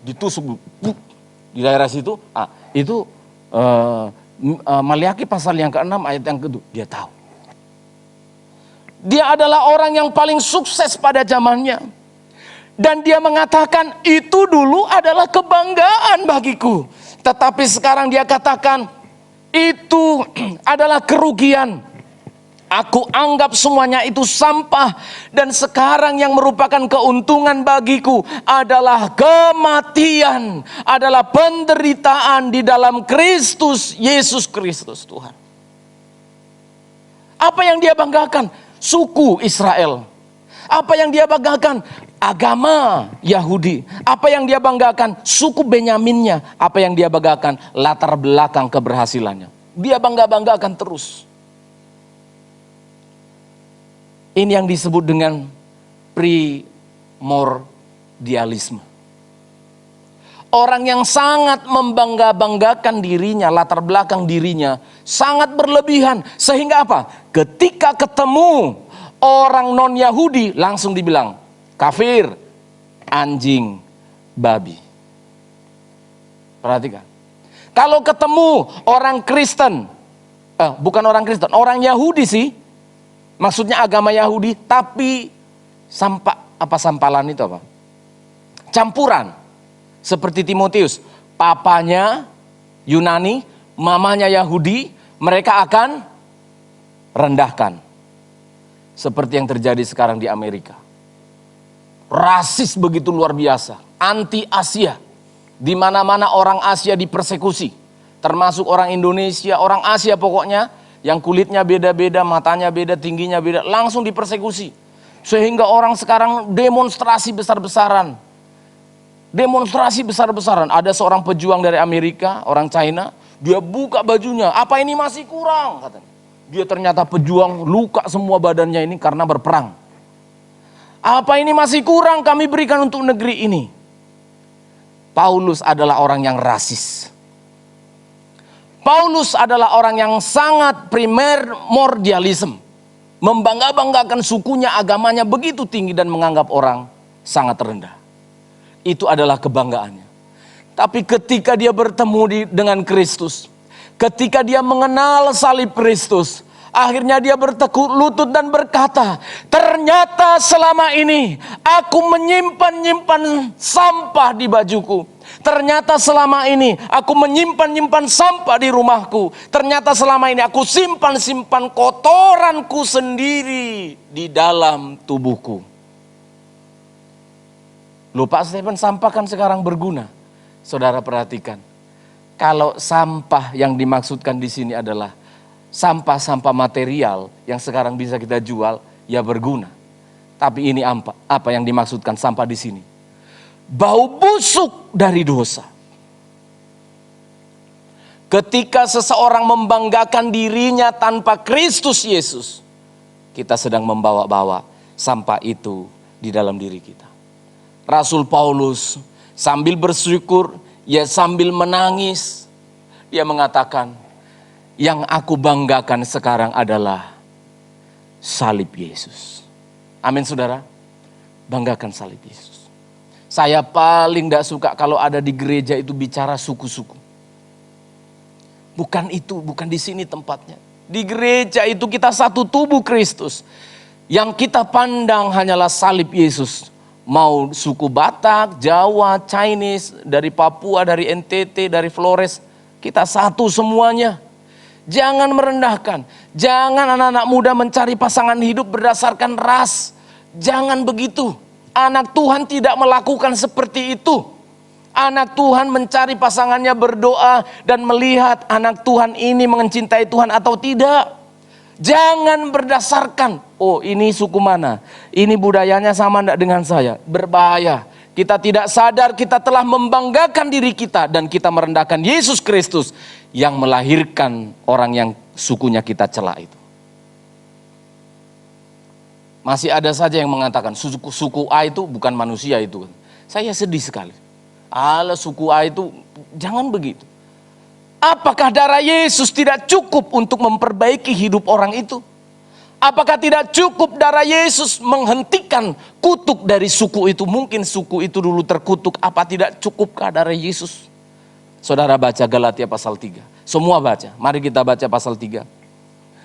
Ditusuk, di daerah situ, itu Maliaki pasal yang ke-6 ayat yang ke-2, dia tahu. Dia adalah orang yang paling sukses pada zamannya. Dan dia mengatakan itu dulu adalah kebanggaan bagiku. Tetapi sekarang dia katakan itu adalah kerugian. Aku anggap semuanya itu sampah. Dan sekarang yang merupakan keuntungan bagiku adalah kematian. Adalah penderitaan di dalam Kristus, Yesus Kristus Tuhan. Apa yang dia banggakan? Suku Israel. Apa yang dia banggakan? Agama Yahudi. Apa yang dia banggakan? Suku Benyaminnya. Apa yang dia banggakan? Latar belakang keberhasilannya. Dia bangga-banggakan terus. Ini yang disebut dengan primordialisme. Orang yang sangat membangga-banggakan dirinya, latar belakang dirinya, sangat berlebihan. Sehingga apa? Ketika ketemu orang non-Yahudi langsung dibilang kafir, anjing, babi. Perhatikan. Kalau ketemu orang Kristen, bukan orang Kristen, orang Yahudi sih, maksudnya agama Yahudi, tapi sampalan itu apa? Campuran. Seperti Timotius, papanya Yunani, mamanya Yahudi, mereka akan rendahkan. Seperti yang terjadi sekarang di Amerika. Rasis begitu luar biasa, anti Asia. Di mana-mana orang Asia dipersekusi, termasuk orang Indonesia, orang Asia pokoknya, yang kulitnya beda-beda, matanya beda, tingginya beda, langsung dipersekusi. Sehingga orang sekarang demonstrasi besar-besaran. Demonstrasi besar-besaran. Ada seorang pejuang dari Amerika, orang China, dia buka bajunya, apa ini masih kurang katanya. Dia ternyata pejuang, luka semua badannya ini karena berperang. Apa ini masih kurang kami berikan untuk negeri ini. Paulus adalah orang yang rasis. Paulus adalah orang yang sangat primordialisme. Membangga-banggakan sukunya, agamanya begitu tinggi dan menganggap orang sangat rendah. Itu adalah kebanggaannya. Tapi ketika dia bertemu dengan Kristus, ketika dia mengenal salib Kristus, akhirnya dia bertekuk lutut dan berkata, ternyata selama ini aku menyimpan sampah di bajuku. Ternyata selama ini aku menyimpan sampah di rumahku. Ternyata selama ini aku simpan kotoranku sendiri di dalam tubuhku. Loh Pak Stephen, sampah kan sekarang berguna. Saudara perhatikan. Kalau sampah yang dimaksudkan di sini adalah sampah-sampah material yang sekarang bisa kita jual, ya berguna. Tapi ini apa yang dimaksudkan sampah di sini? Bau busuk dari dosa. Ketika seseorang membanggakan dirinya tanpa Kristus Yesus, kita sedang membawa-bawa sampah itu di dalam diri kita. Rasul Paulus sambil bersyukur, ya sambil menangis, dia mengatakan, yang aku banggakan sekarang adalah salib Yesus. Amin saudara. Banggakan salib Yesus. Saya paling tidak suka kalau ada di gereja itu bicara suku-suku. Bukan itu, bukan di sini tempatnya. Di gereja itu kita satu tubuh Kristus. Yang kita pandang hanyalah salib Yesus. Mau suku Batak, Jawa, Chinese, dari Papua, dari NTT, dari Flores. Kita satu semuanya. Jangan merendahkan. Jangan anak-anak muda mencari pasangan hidup berdasarkan ras. Jangan begitu. Anak Tuhan tidak melakukan seperti itu. Anak Tuhan mencari pasangannya, berdoa dan melihat anak Tuhan ini mencintai Tuhan atau tidak. Jangan berdasarkan, oh ini suku mana, ini budayanya sama enggak dengan saya. Berbahaya. Kita tidak sadar kita telah membanggakan diri kita dan kita merendahkan Yesus Kristus yang melahirkan orang yang sukunya kita cela itu. Masih ada saja yang mengatakan suku A itu bukan manusia itu. Saya sedih sekali. Alah suku A itu, jangan begitu. Apakah darah Yesus tidak cukup untuk memperbaiki hidup orang itu? Apakah tidak cukup darah Yesus menghentikan kutuk dari suku itu? Mungkin suku itu dulu terkutuk. Apa tidak cukupkah darah Yesus? Saudara baca Galatia pasal 3. Semua baca. Mari kita baca pasal 3.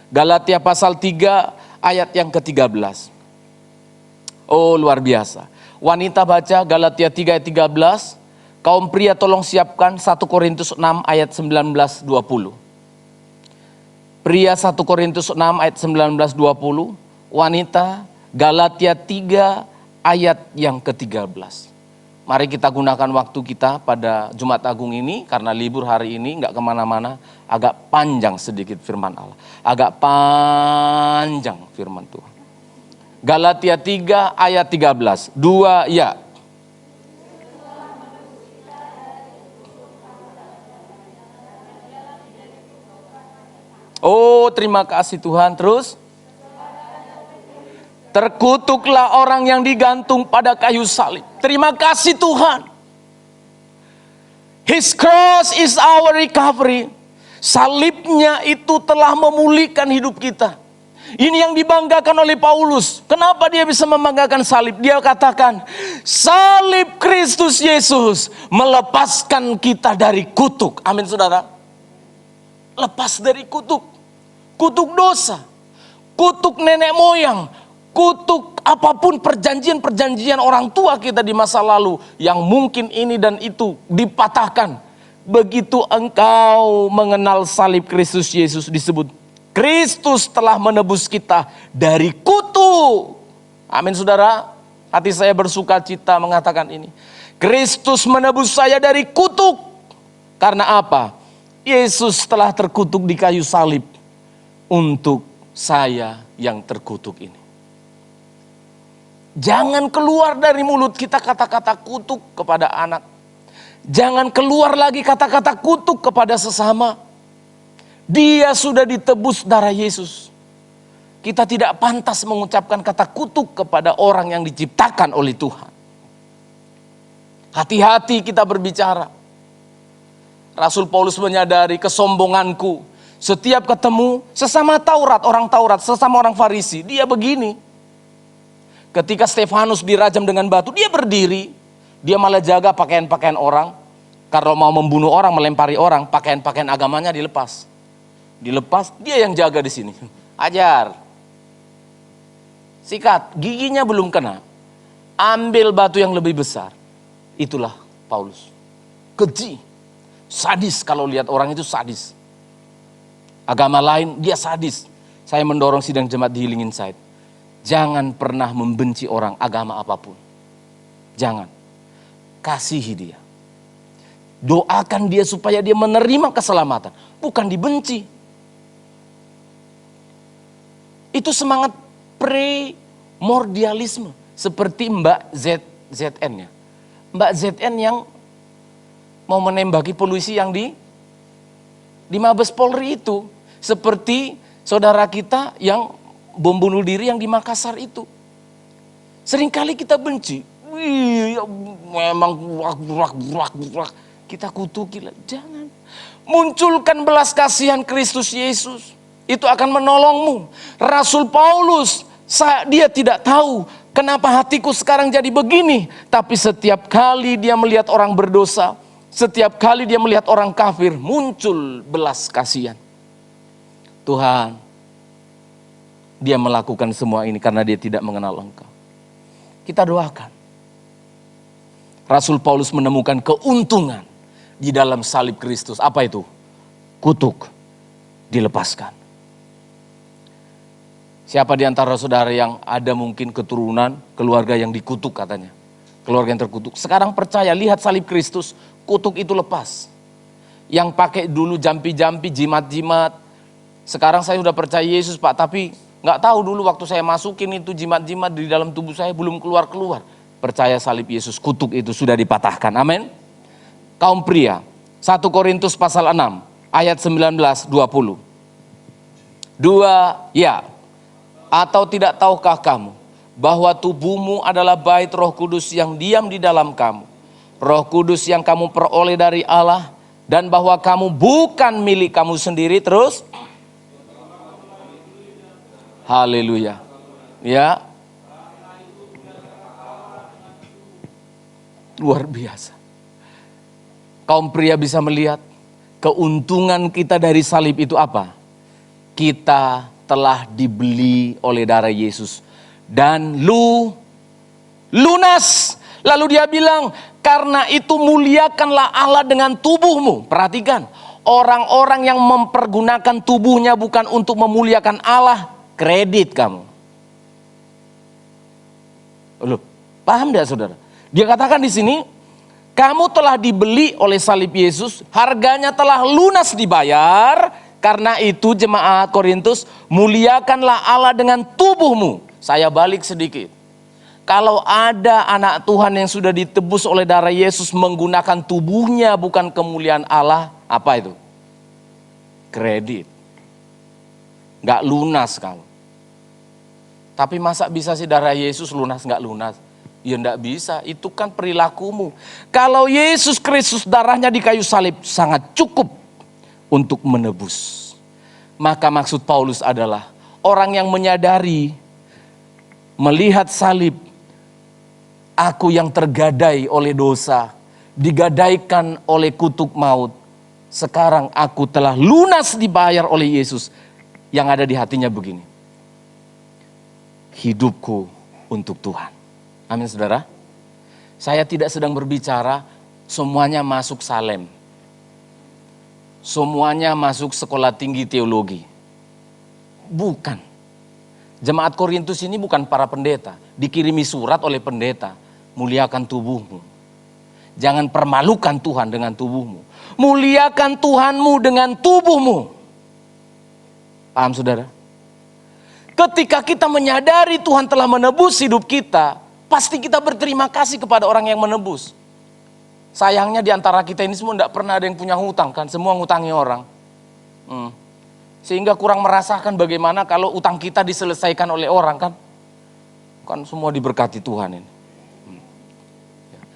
Galatia pasal 3 ayat yang ke-13. Oh luar biasa. Wanita baca Galatia 3 ayat 13. Kaum pria tolong siapkan 1 Korintus 6 ayat 19-20. Pria 1 Korintus 6 ayat 19-20, wanita Galatia 3 ayat yang ke-13. Mari kita gunakan waktu kita pada Jumat Agung ini, karena libur hari ini nggak kemana-mana, agak panjang sedikit firman Allah. Agak panjang firman Tuhan. Galatia 3 ayat 13, 2 ya. Oh terima kasih Tuhan. Terus terkutuklah orang yang digantung pada kayu salib. Terima kasih Tuhan. His cross is our recovery. Salibnya itu telah memulihkan hidup kita. Ini yang dibanggakan oleh Paulus. Kenapa dia bisa membanggakan salib? Dia katakan, salib Kristus Yesus melepaskan kita dari kutuk. Amin saudara. Lepas dari kutuk. Kutuk dosa. Kutuk nenek moyang. Kutuk apapun perjanjian-perjanjian orang tua kita di masa lalu. Yang mungkin ini dan itu dipatahkan. Begitu engkau mengenal salib Kristus Yesus, disebut Kristus telah menebus kita dari kutuk. Amin saudara. Hati saya bersuka cita mengatakan ini. Kristus menebus saya dari kutuk. Karena apa? Yesus telah terkutuk di kayu salib. Untuk saya yang terkutuk ini. Jangan keluar dari mulut kita kata-kata kutuk kepada anak. Jangan keluar lagi kata-kata kutuk kepada sesama. Dia sudah ditebus darah Yesus. Kita tidak pantas mengucapkan kata kutuk kepada orang yang diciptakan oleh Tuhan. Hati-hati kita berbicara. Rasul Paulus menyadari kesombonganku. Setiap ketemu sesama orang Taurat, sesama orang Farisi, dia begini. Ketika Stefanus dirajam dengan batu, dia berdiri. Dia malah jaga pakaian-pakaian orang. Kalau mau membunuh orang, melempari orang, pakaian-pakaian agamanya dilepas. Dilepas, dia yang jaga di sini. Ajar. Sikat, giginya belum kena. Ambil batu yang lebih besar. Itulah Paulus. Keji. Sadis, kalau lihat orang itu sadis. Agama lain, dia sadis. Saya mendorong sidang jemaat di Healing Insight. Jangan pernah membenci orang agama apapun. Jangan. Kasihi dia. Doakan dia supaya dia menerima keselamatan. Bukan dibenci. Itu semangat primordialisme. Seperti Mbak ZN ya. Mbak ZN yang mau menembaki polisi yang di Mabes Polri itu. Seperti saudara kita yang bom bunuh diri yang di Makassar itu. Seringkali kita benci. Wih, memang burak. Kita kutuki. Jangan. Munculkan belas kasihan Kristus Yesus. Itu akan menolongmu. Rasul Paulus, dia tidak tahu kenapa hatiku sekarang jadi begini. Tapi setiap kali dia melihat orang berdosa, setiap kali dia melihat orang kafir, muncul belas kasihan. Tuhan, dia melakukan semua ini karena dia tidak mengenal Engkau. Kita doakan. Rasul Paulus menemukan keuntungan di dalam salib Kristus. Apa itu? Kutuk dilepaskan. Siapa di antara saudara yang ada mungkin keturunan, keluarga yang dikutuk katanya. Keluarga yang terkutuk. Sekarang percaya, lihat salib Kristus, kutuk itu lepas. Yang pakai dulu jampi-jampi, jimat-jimat. Sekarang saya sudah percaya Yesus Pak, tapi nggak tahu dulu waktu saya masukin itu jimat-jimat di dalam tubuh saya belum keluar-keluar. Percaya salib Yesus, kutuk itu sudah dipatahkan. Amin. Kaum pria, 1 Korintus pasal 6, ayat 19-20. 2, ya. Atau tidak tahukah kamu bahwa tubuhmu adalah bait Roh Kudus yang diam di dalam kamu. Roh Kudus yang kamu peroleh dari Allah, dan bahwa kamu bukan milik kamu sendiri. Terus, haleluya. Ya. Luar biasa. Kaum pria bisa melihat keuntungan kita dari salib itu apa? Kita telah dibeli oleh darah Yesus dan lunas. Lalu dia bilang, karena itu muliakanlah Allah dengan tubuhmu. Perhatikan, orang-orang yang mempergunakan tubuhnya bukan untuk memuliakan Allah, kredit kamu. Loh, paham tidak saudara? Dia katakan di sini, kamu telah dibeli oleh salib Yesus, harganya telah lunas dibayar. Karena itu jemaat Korintus, muliakanlah Allah dengan tubuhmu. Saya balik sedikit. Kalau ada anak Tuhan yang sudah ditebus oleh darah Yesus menggunakan tubuhnya bukan kemuliaan Allah, apa itu? Kredit. Gak lunas kau. Tapi masa bisa sih darah Yesus lunas gak lunas? Ya gak bisa, itu kan perilakumu. Kalau Yesus Kristus darahnya di kayu salib sangat cukup untuk menebus. Maka maksud Paulus adalah orang yang menyadari, melihat salib, aku yang tergadai oleh dosa, digadaikan oleh kutuk maut. Sekarang aku telah lunas dibayar oleh Yesus. Yang ada di hatinya begini, hidupku untuk Tuhan. Amin saudara. Saya tidak sedang berbicara semuanya masuk Salem, semuanya masuk sekolah tinggi teologi. Bukan. Jemaat Korintus ini bukan para pendeta. Dikirimi surat oleh pendeta, muliakan tubuhmu. Jangan permalukan Tuhan dengan tubuhmu. Muliakan Tuhanmu dengan tubuhmu. Paham saudara? Ketika kita menyadari Tuhan telah menebus hidup kita, pasti kita berterima kasih kepada orang yang menebus. Sayangnya di antara kita ini semua tidak pernah ada yang punya hutang kan, semua ngutangi orang. Sehingga kurang merasakan bagaimana kalau utang kita diselesaikan oleh orang kan. Kan semua diberkati Tuhan ini.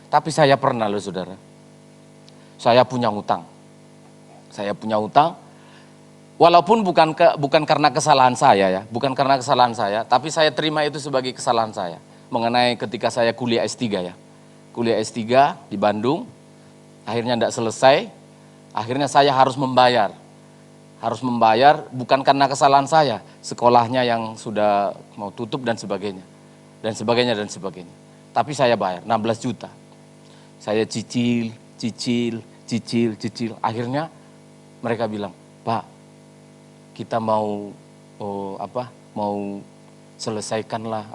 Tapi saya pernah loh saudara. Saya punya hutang. Saya punya hutang. Walaupun bukan karena kesalahan saya ya, bukan karena kesalahan saya, tapi saya terima itu sebagai kesalahan saya. Mengenai ketika saya kuliah S3 ya. Kuliah S3 di Bandung, akhirnya tidak selesai, akhirnya saya harus membayar. Harus membayar bukan karena kesalahan saya, sekolahnya yang sudah mau tutup dan sebagainya. Dan sebagainya dan sebagainya. Tapi saya bayar 16 juta. Saya cicil. Akhirnya mereka bilang, "Pak, kita mau selesaikanlah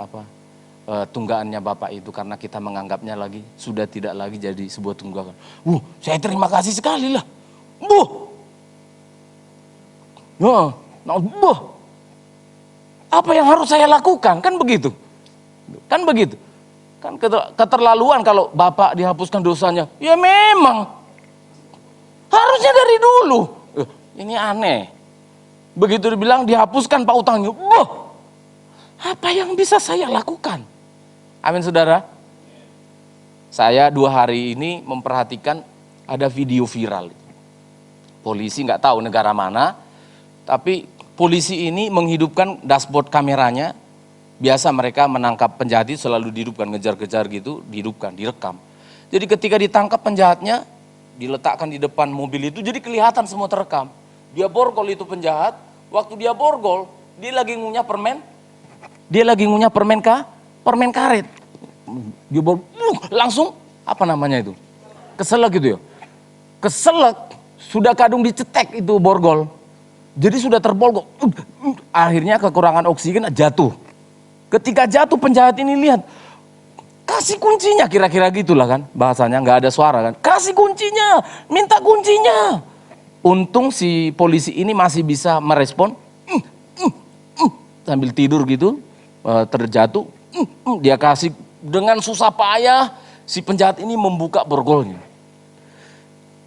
tunggakannya Bapak itu karena kita menganggapnya lagi sudah tidak lagi jadi sebuah tunggakan." Saya terima kasih sekali lah. Apa yang harus saya lakukan? Kan begitu. Kan keterlaluan kalau Bapak dihapuskan dosanya. Ya memang. Harusnya dari dulu. Ini aneh. Begitu dibilang dihapuskan Pak utangnya. Apa yang bisa saya lakukan? Amin saudara. Saya 2 hari ini memperhatikan ada video viral. Polisi nggak tahu negara mana. Tapi polisi ini menghidupkan dashboard kameranya. Biasa mereka menangkap penjahat itu selalu dihidupkan, ngejar-kejar gitu, dihidupkan, direkam. Jadi ketika ditangkap penjahatnya, diletakkan di depan mobil itu, jadi kelihatan semua terekam. Dia borgol itu penjahat, waktu dia borgol, dia lagi ngunyah permen karet. Dia langsung, apa namanya itu? Keselak gitu ya. Keselak, sudah kadung dicetek itu borgol. Jadi sudah terbolgol. Akhirnya kekurangan oksigen jatuh. Ketika jatuh penjahat ini lihat, kasih kuncinya, kira-kira gitulah kan bahasanya, nggak ada suara kan, kasih kuncinya, minta kuncinya. Untung si polisi ini masih bisa merespon, sambil tidur gitu, terjatuh, dia kasih dengan susah payah, si penjahat ini membuka borgolnya.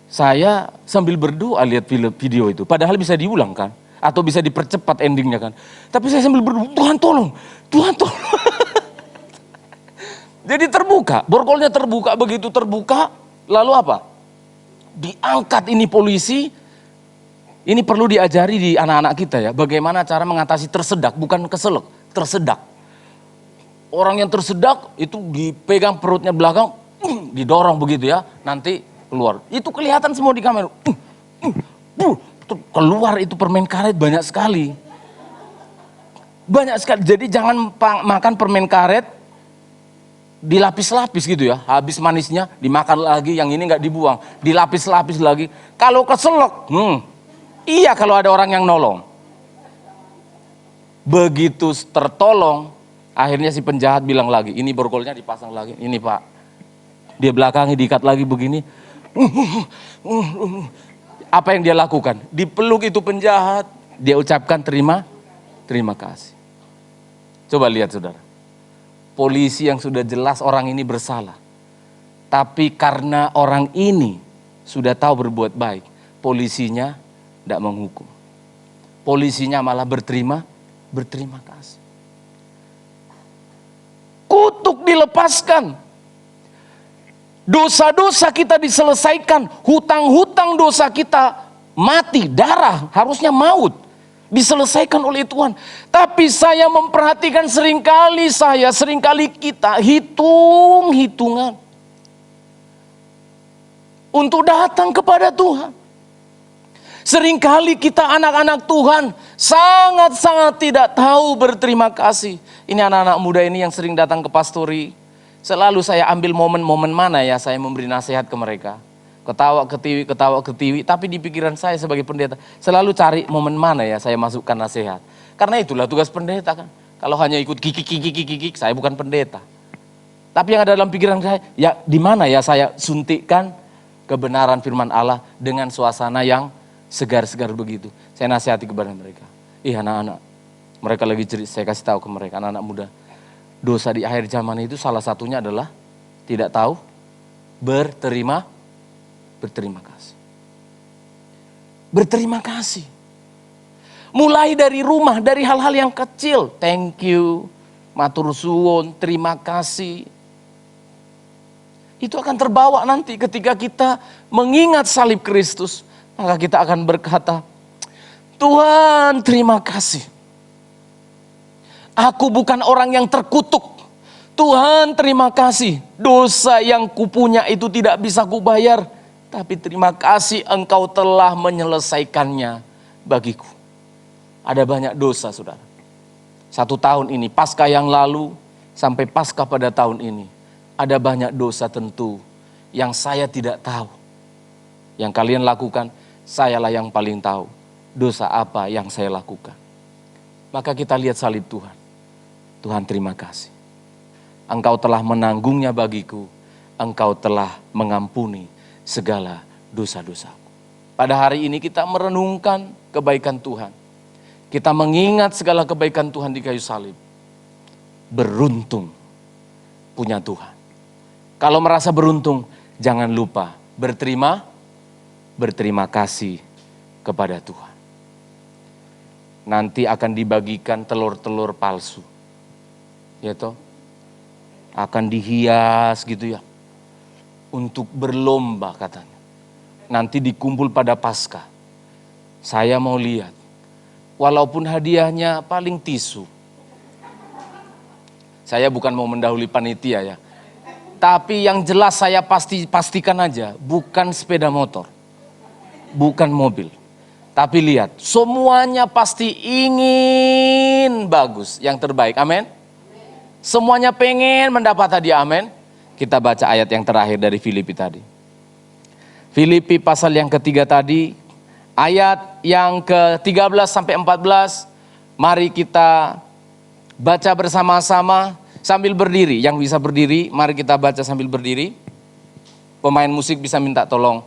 Saya sambil berdoa lihat video itu, padahal bisa diulang kan, atau bisa dipercepat endingnya kan. Tapi saya sambil berdoa, Tuhan tolong. Jadi terbuka, borgolnya terbuka, begitu terbuka, lalu apa? Diangkat ini polisi, ini perlu diajari di anak-anak kita ya, bagaimana cara mengatasi tersedak, bukan keselak, tersedak. Orang yang tersedak itu dipegang perutnya belakang, didorong begitu ya, nanti keluar. Itu kelihatan semua di kamera. Keluar itu permen karet banyak sekali. Banyak sekali, jadi jangan makan permen karet dilapis-lapis gitu ya, habis manisnya dimakan lagi, yang ini nggak dibuang, dilapis-lapis lagi. Kalau keselak, iya kalau ada orang yang nolong. Begitu tertolong, akhirnya si penjahat bilang lagi, ini borgolnya dipasang lagi, ini Pak, dia belakangnya diikat lagi begini. Apa yang dia lakukan? Dipeluk itu penjahat, dia ucapkan terima kasih. Coba lihat saudara, polisi yang sudah jelas orang ini bersalah, tapi karena orang ini sudah tahu berbuat baik, polisinya tidak menghukum. Polisinya malah berterima kasih. Kutuk dilepaskan, dosa-dosa kita diselesaikan, hutang-hutang dosa kita mati, darah harusnya maut. diselesaikan oleh Tuhan. Tapi saya memperhatikan seringkali kita hitung-hitungan untuk datang kepada Tuhan. Seringkali kita anak-anak Tuhan sangat-sangat tidak tahu berterima kasih. Ini anak-anak muda ini yang sering datang ke pastori. Selalu saya ambil momen-momen mana ya saya memberi nasihat ke mereka. Ketawa ketiwi. Tapi di pikiran saya sebagai pendeta selalu cari momen mana ya saya masukkan nasihat. Karena itulah tugas pendeta kan. Kalau hanya ikut kikik, saya bukan pendeta. Tapi yang ada dalam pikiran saya, ya di mana ya saya suntikkan kebenaran firman Allah dengan suasana yang segar-segar begitu. Saya nasihati kepada mereka. Anak-anak, mereka lagi cerita, saya kasih tahu ke mereka, anak-anak muda. Dosa di akhir zaman itu salah satunya adalah tidak tahu berterima kasih. Berterima kasih. Mulai dari rumah, dari hal-hal yang kecil. Thank you, matur suwun, terima kasih. Itu akan terbawa nanti ketika kita mengingat salib Kristus. Maka kita akan berkata, Tuhan terima kasih. Aku bukan orang yang terkutuk. Tuhan terima kasih. Dosa yang kupunya itu tidak bisa kubayar. Tapi terima kasih Engkau telah menyelesaikannya bagiku. Ada banyak dosa saudara. 1 tahun ini, Paskah yang lalu sampai Paskah pada tahun ini. Ada banyak dosa tentu yang saya tidak tahu. Yang kalian lakukan, sayalah yang paling tahu dosa apa yang saya lakukan. Maka kita lihat salib Tuhan. Tuhan terima kasih. Engkau telah menanggungnya bagiku. Engkau telah mengampuni segala dosa-dosaku. Pada hari ini kita merenungkan kebaikan Tuhan. Kita mengingat segala kebaikan Tuhan di kayu salib. Beruntung punya Tuhan. Kalau merasa beruntung, jangan lupa berterima kasih kepada Tuhan. Nanti akan dibagikan telur-telur palsu. Ya toh? Akan dihias gitu ya. Untuk berlomba katanya. Nanti dikumpul pada Paskah. Saya mau lihat. Walaupun hadiahnya paling tisu. Saya bukan mau mendahului panitia ya. Tapi yang jelas saya pastikan aja. Bukan sepeda motor. Bukan mobil. Tapi lihat, semuanya pasti ingin bagus, yang terbaik, amin. Semuanya pengen mendapat hadiah, amin. Kita baca ayat yang terakhir dari Filipi tadi. Filipi pasal yang ketiga tadi, ayat yang ke-13 sampai 14. Mari kita baca bersama-sama sambil berdiri. Yang bisa berdiri, mari kita baca sambil berdiri. Pemain musik bisa minta tolong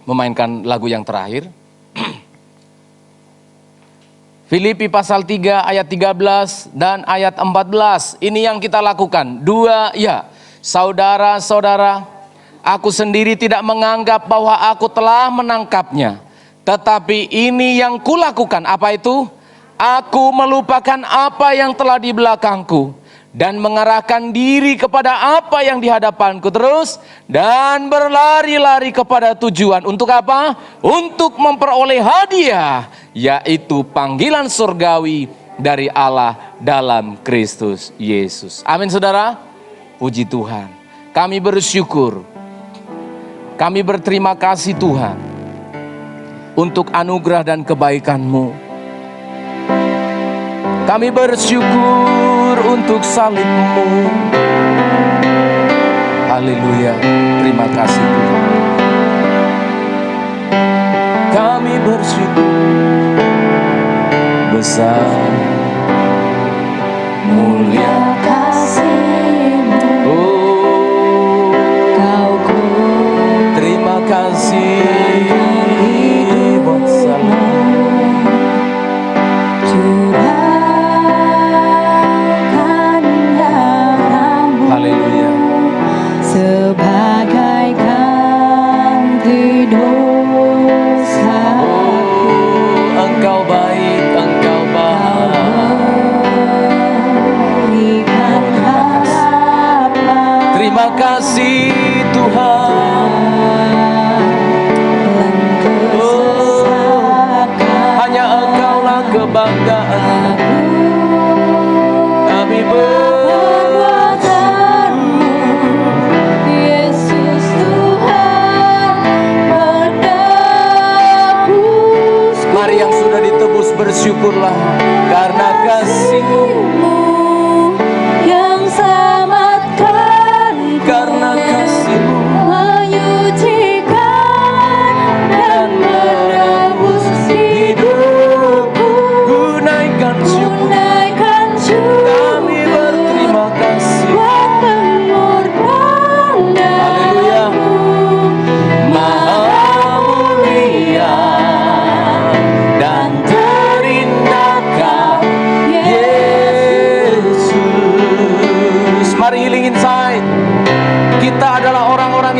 memainkan lagu yang terakhir. Filipi pasal 3 ayat 13 dan ayat 14. Ini yang kita lakukan. Saudara-saudara, aku sendiri tidak menganggap bahwa aku telah menangkapnya. Tetapi ini yang kulakukan. Apa itu? Aku melupakan apa yang telah di belakangku dan mengarahkan diri kepada apa yang di hadapanku terus dan berlari-lari kepada tujuan. Untuk apa? Untuk memperoleh hadiah, yaitu panggilan surgawi dari Allah dalam Kristus Yesus. Amin saudara. Puji Tuhan. Kami bersyukur. Kami berterima kasih Tuhan untuk anugerah dan kebaikan-Mu. Kami bersyukur untuk salib-Mu. Haleluya. Terima kasih Tuhan. Kami bersyukur besar mulia kasih-Mu. Oh, Kau ku terima kasih buat salib. curahkan darah-Mu Haleluya. sebagai ganti dosa. Oh, Engkau baik, Engkau baik. Berikan harapan Terima kasih Tuhan. dalam kesesatan.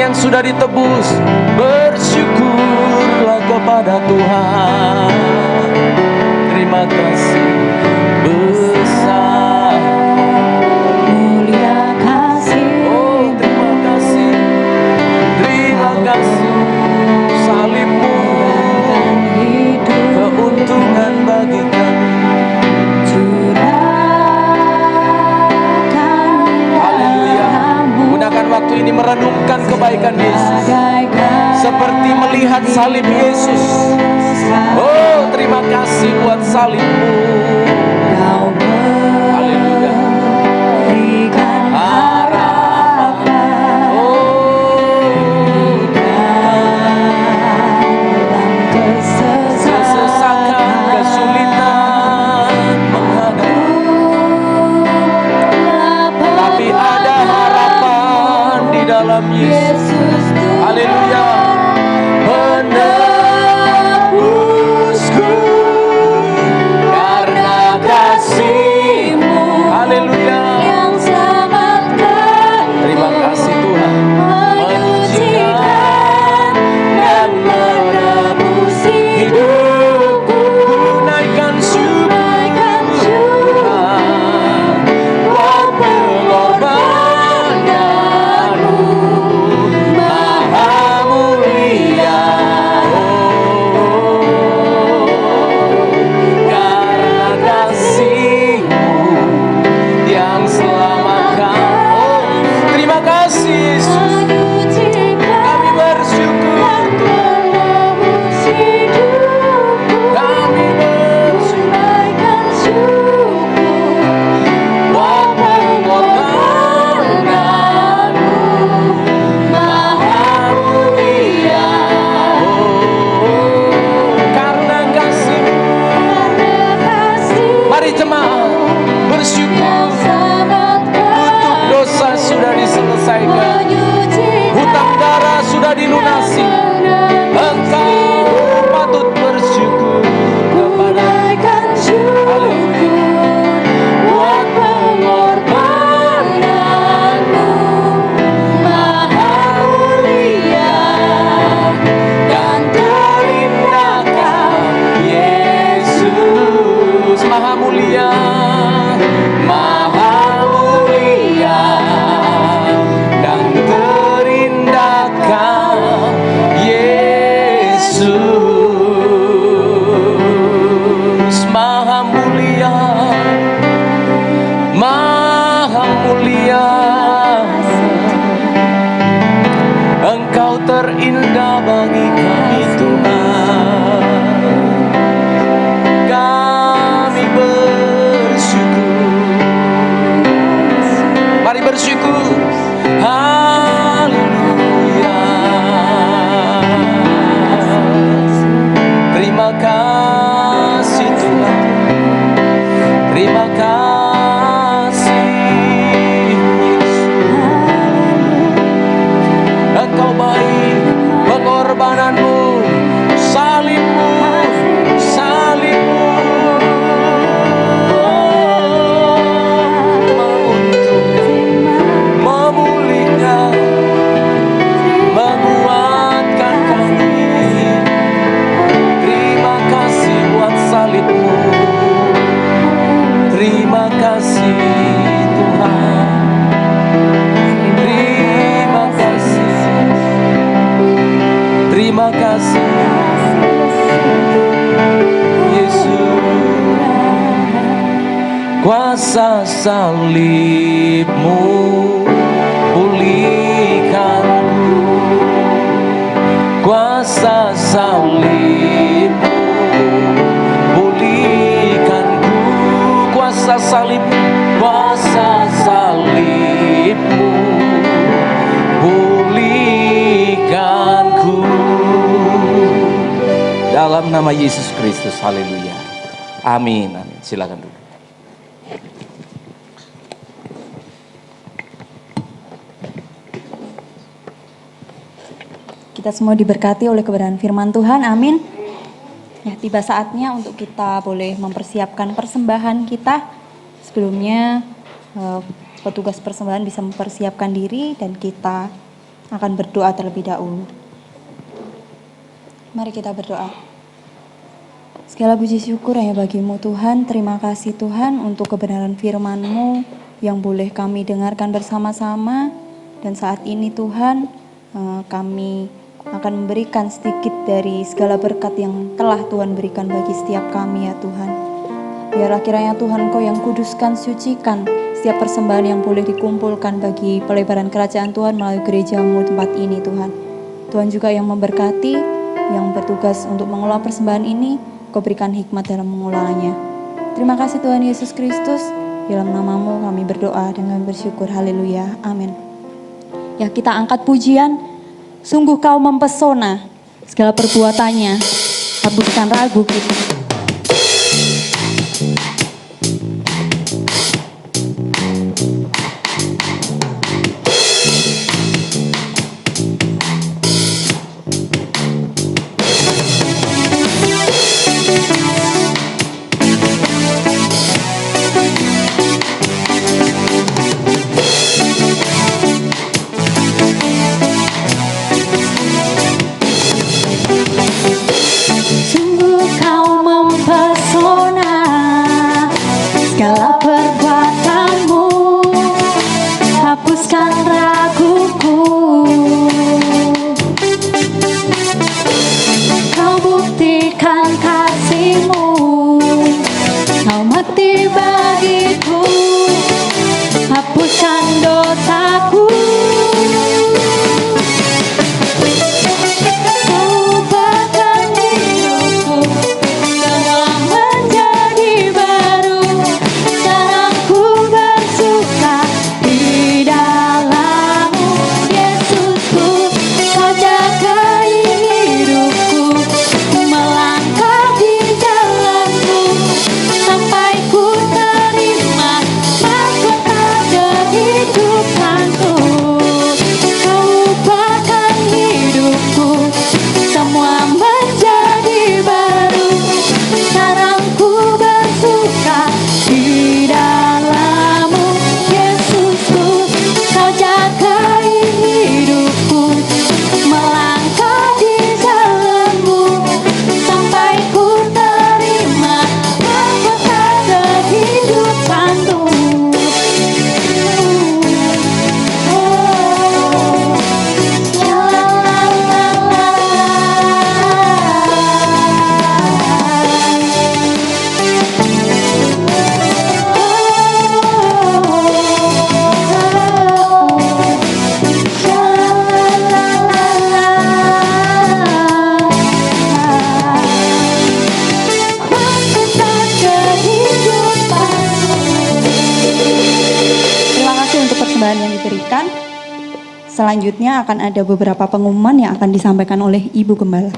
yang sudah ditebus, bersyukurlah kepada Tuhan. Terima kasih besar. Mulia kasih. Oh, terima kasih. Terima kasih salibmu, keuntungan bagi kami. Haleluya. Gunakan waktu ini merenungkan kebaikan Yesus, seperti melihat salib Yesus. Oh, terima kasih buat salibmu. Haleluya. Harapan. Oh, kesesakan, kesulitan menghadapi, tapi ada harapan di dalam Yesus. Haleluya. Menebusku karena kasih-Mu. Haleluya. Terima kasih Tuhan. Menyucikan dan menebus hidupku. Naikkan syukur buat pengorbanan-Mu maha mulia. Karena kasih-Mu yang selamatkan. Oh, terima kasih Yesus. Kami bersyukur. Kami bersyukur buat pengorbanan-Mu maha mulia. Oh, karena kasih-Mu. Mari jemaat bersyukur. Untuk dosa sudah diselesaikan, hutang darah sudah dilunasi. Engkau patut bersyukur kepada Haleluya. Buat pengorbanan-Mu maha mulia dan terindah Yesus. Maha mulia, maha mulia dan terindahkan Yesus. Maha mulia, maha mulia, Engkau terindah bagi kami Tuhan. Kami bersyukur. Mari bersyukur. Haleluya. Terima kasih Tuhan. Terima kasih Yesus. Engkau baik, pengorbanan-Mu, salib-Mu, salib-Mu menguntungkan, memulihkan, menguatkan kami. Terima kasih buat salib-Mu. Terima kasih Tuhan. Terima kasih. Terima kasih Yesus. Kuasa salib-Mu pulihkanku. Kuasa salib-Mu pulihkanku. Kuasa salib, kuasa salib-Mu pulihkanku. Dalam nama Yesus Kristus, haleluya. Amin, amin. Silakan dulu. Kita semua diberkati oleh kebenaran firman Tuhan, amin. Ya, tiba saatnya untuk kita boleh mempersiapkan persembahan kita. Sebelumnya petugas persembahan bisa mempersiapkan diri dan kita akan berdoa terlebih dahulu. Mari kita berdoa. Segala puji syukur hanya bagi-Mu Tuhan. Terima kasih Tuhan untuk kebenaran firman-Mu yang boleh kami dengarkan bersama-sama. Dan saat ini Tuhan, kami akan memberikan sedikit dari segala berkat yang telah Tuhan berikan bagi setiap kami ya Tuhan. Biarlah kiranya Tuhan Engkau yang kuduskan, sucikan setiap persembahan yang boleh dikumpulkan bagi pelebaran kerajaan Tuhan melalui gereja-Mu tempat ini Tuhan. Tuhan juga yang memberkati, yang bertugas untuk mengelola persembahan ini, Kau berikan hikmat dalam mengolahnya. Terima kasih Tuhan Yesus Kristus. Dalam nama-Mu kami berdoa dan kami bersyukur. Haleluya. Amin. Ya, kita angkat pujian. Sungguh Kau mempesona, segala perbuatannya hapuskan ragu kita. Selanjutnya akan ada beberapa pengumuman yang akan disampaikan oleh Ibu Gembala.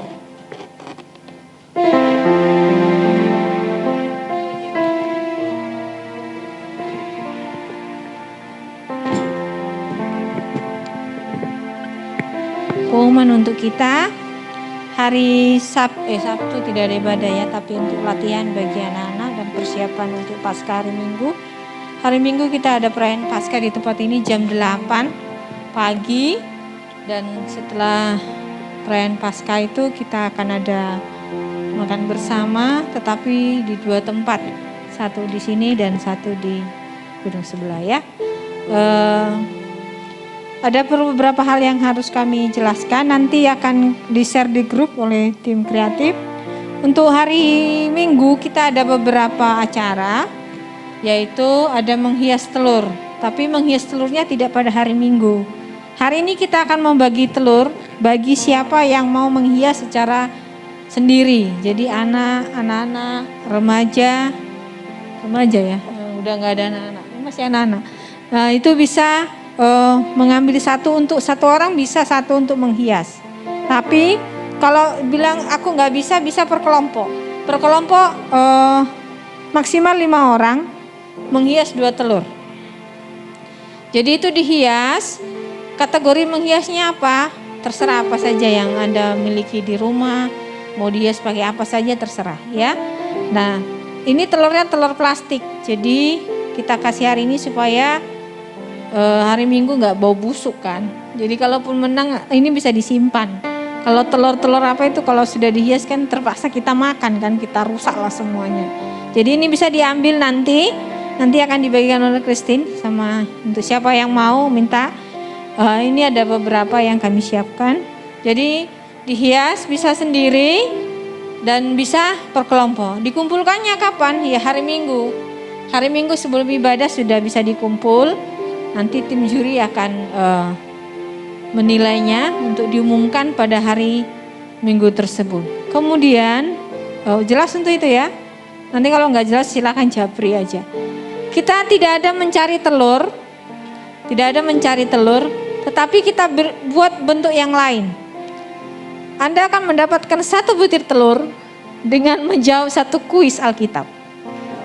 Pengumuman untuk kita hari Sabtu tidak ada ibadah ya, tapi untuk latihan bagi anak-anak dan persiapan untuk Paskah hari Minggu. Hari Minggu kita ada perayaan Paskah di tempat ini jam 8 pagi, dan setelah perayaan Paskah itu kita akan ada makan bersama, tetapi di 2 tempat, satu di sini dan satu di gedung sebelah ya. Ada beberapa hal yang harus kami jelaskan, nanti akan di-share di grup oleh tim kreatif. Untuk hari Minggu kita ada beberapa acara, yaitu ada menghias telur, tapi menghias telurnya tidak pada hari Minggu. Hari ini kita akan membagi telur bagi siapa yang mau menghias secara sendiri. Jadi anak-anak, remaja ya, udah nggak ada anak-anak, masih anak-anak. Nah, itu bisa mengambil satu untuk satu orang, bisa satu untuk menghias. Tapi kalau bilang aku nggak bisa, bisa per kelompok. Per kelompok maksimal 5 orang menghias 2 telur. Jadi itu dihias. Kategori menghiasnya apa? Terserah apa saja yang Anda miliki di rumah, mau dihias pakai apa saja terserah ya. Nah, ini telurnya telur plastik. Jadi kita kasih hari ini supaya hari Minggu nggak bau busuk kan. Jadi kalaupun menang ini bisa disimpan. Kalau telur-telur apa itu kalau sudah dihias kan terpaksa kita makan kan, kita rusak lah semuanya. Jadi ini bisa diambil nanti akan dibagikan oleh Christine sama untuk siapa yang mau minta. Ini ada beberapa yang kami siapkan. Jadi dihias bisa sendiri dan bisa per kelompok. Dikumpulkannya kapan? Ya hari Minggu. Hari Minggu sebelum ibadah sudah bisa dikumpul. Nanti tim juri akan menilainya untuk diumumkan pada hari Minggu tersebut. Kemudian, jelas untuk itu ya. Nanti kalau nggak jelas silakan japri aja. Kita tidak ada mencari telur, tetapi kita buat bentuk yang lain. Anda akan mendapatkan 1 butir telur dengan menjawab 1 kuis Alkitab.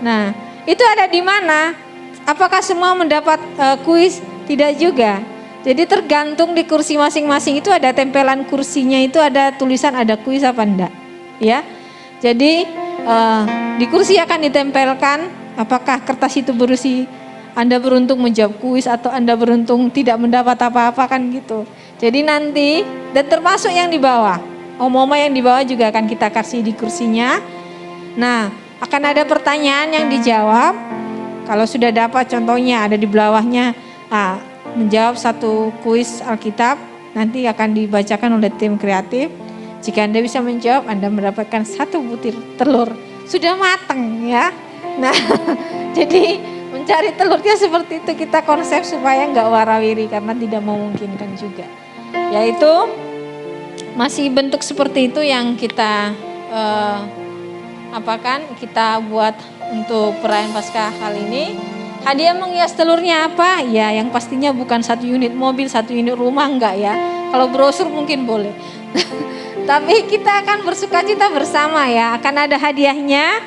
Nah, itu ada di mana? Apakah semua mendapat kuis? Tidak juga. Jadi tergantung di kursi masing-masing itu ada tempelan kursinya itu ada tulisan ada kuis apa enggak, ya. Jadi di kursi akan ditempelkan apakah kertas itu berisi Anda beruntung menjawab kuis atau Anda beruntung tidak mendapat apa-apa kan gitu. Jadi nanti dan termasuk yang di bawah, oma-oma yang di bawah juga akan kita kasih di kursinya. Nah, akan ada pertanyaan yang dijawab. Kalau sudah dapat contohnya ada di bawahnya. Menjawab 1 kuis Alkitab nanti akan dibacakan oleh tim kreatif. Jika Anda bisa menjawab, Anda mendapatkan 1 butir telur sudah matang ya. Nah, jadi mencari telurnya seperti itu kita konsep supaya nggak warawiri karena tidak memungkinkan juga. Yaitu masih bentuk seperti itu yang kita kita buat untuk perayaan Paskah kali ini. Hadiah menghias telurnya apa? Ya yang pastinya bukan 1 unit mobil, 1 unit rumah enggak ya. Kalau brosur mungkin boleh. Tapi kita akan bersukacita bersama ya. Akan ada hadiahnya.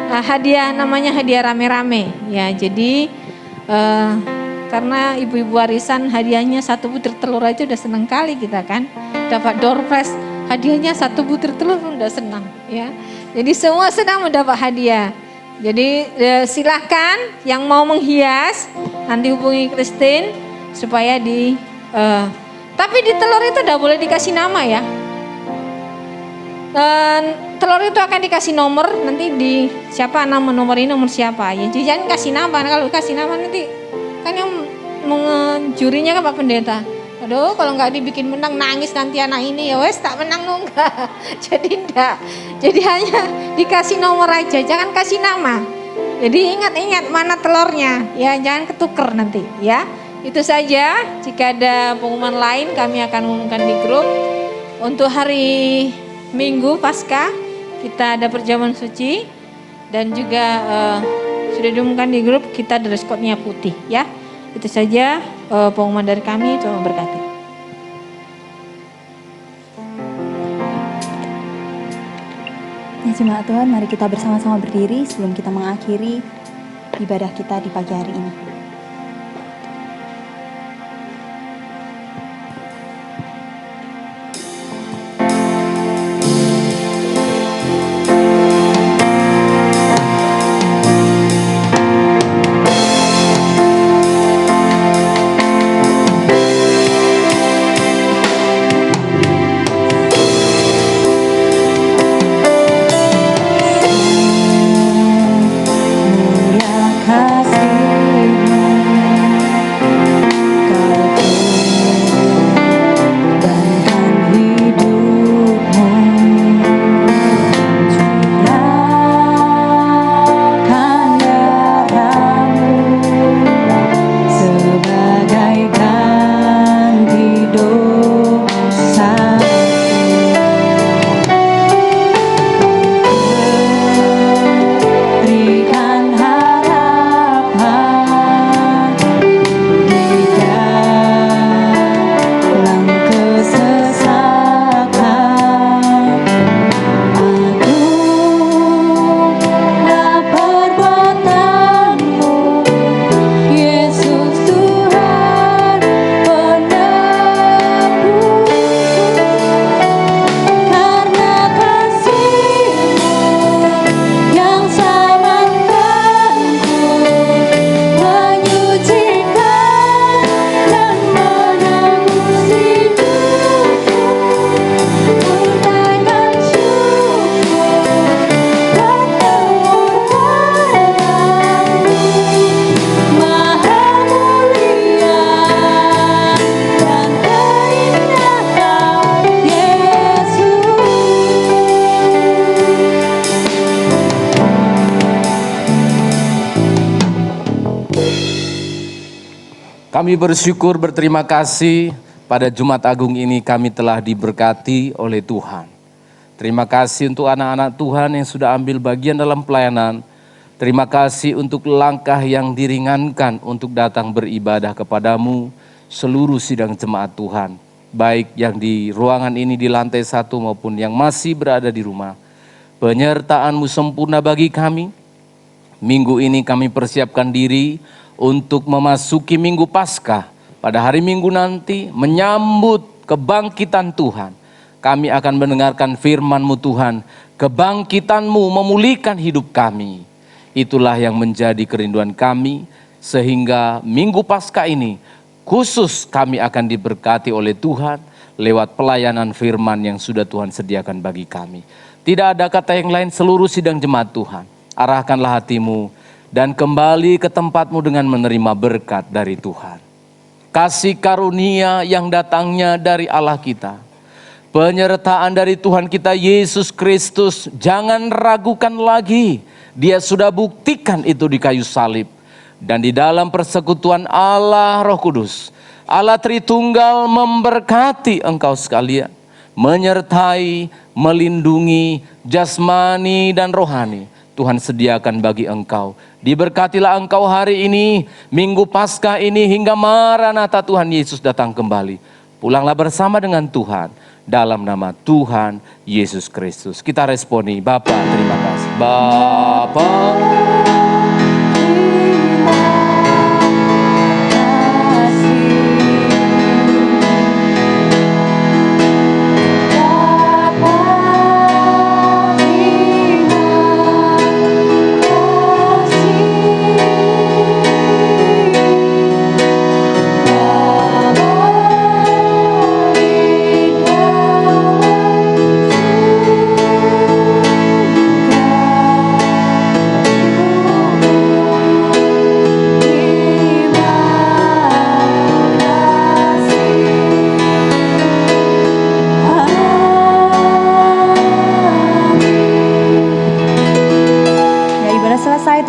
Hadiah namanya hadiah rame-rame. Ya jadi karena ibu-ibu warisan hadiahnya 1 butir telur aja udah senang kali kita kan. Dapat door prize hadiahnya 1 butir telur udah senang ya. Jadi semua sedang mendapat hadiah. Jadi silahkan yang mau menghias nanti hubungi Christine supaya tapi di telur itu udah boleh dikasih nama ya. Telur itu akan dikasih nomor nanti di siapa nomor ini nomor siapa ya. Jadi jangan kasih nama, kalau kasih nama nanti kan yang jurinya kan Pak Pendeta. Aduh kalau nggak dibikin menang nangis nanti anak ini ya wes tak menang enggak. Jadi enggak. Jadi hanya dikasih nomor aja, jangan kasih nama. Jadi ingat-ingat mana telurnya ya, jangan ketuker nanti ya. Itu saja, jika ada pengumuman lain kami akan umumkan di grup. Untuk hari Minggu Paskah kita ada perjamuan suci dan juga sudah diumumkan di grup kita dress code-nya putih ya. Itu saja pengumuman dari kami, Tuhan memberkati. Ya jemaat Tuhan, mari kita bersama-sama berdiri sebelum kita mengakhiri ibadah kita di pagi hari ini. Mulia kasih Kami bersyukur, berterima kasih pada Jumat Agung ini kami telah diberkati oleh Tuhan. Terima kasih untuk anak-anak Tuhan yang sudah ambil bagian dalam pelayanan. Terima kasih untuk langkah yang diringankan untuk datang beribadah kepadamu seluruh sidang jemaat Tuhan. Baik yang di ruangan ini di lantai 1 maupun yang masih berada di rumah. Penyertaan-Mu sempurna bagi kami. Minggu ini kami persiapkan diri untuk memasuki Minggu Paskah. Pada hari Minggu nanti menyambut kebangkitan Tuhan. Kami akan mendengarkan firman-Mu Tuhan. Kebangkitan-Mu memulihkan hidup kami. Itulah yang menjadi kerinduan kami. Sehingga Minggu Paskah ini khusus kami akan diberkati oleh Tuhan. Lewat pelayanan firman yang sudah Tuhan sediakan bagi kami. Tidak ada kata yang lain, seluruh sidang jemaat Tuhan. Arahkanlah hatimu dan kembali ke tempatmu dengan menerima berkat dari Tuhan. Kasih karunia yang datangnya dari Allah kita. Penyertaan dari Tuhan kita Yesus Kristus, jangan ragukan lagi. Dia sudah buktikan itu di kayu salib. Dan di dalam persekutuan Allah Roh Kudus, Allah Tritunggal memberkati engkau sekalian. Menyertai, melindungi jasmani dan rohani. Tuhan sediakan bagi engkau. Diberkatilah engkau hari ini, Minggu Paskah ini hingga Maranatha Tuhan Yesus datang kembali. Pulanglah bersama dengan Tuhan dalam nama Tuhan Yesus Kristus. Kita responi, Bapa terima kasih. Bapa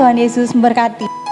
Tuhan Yesus memberkati.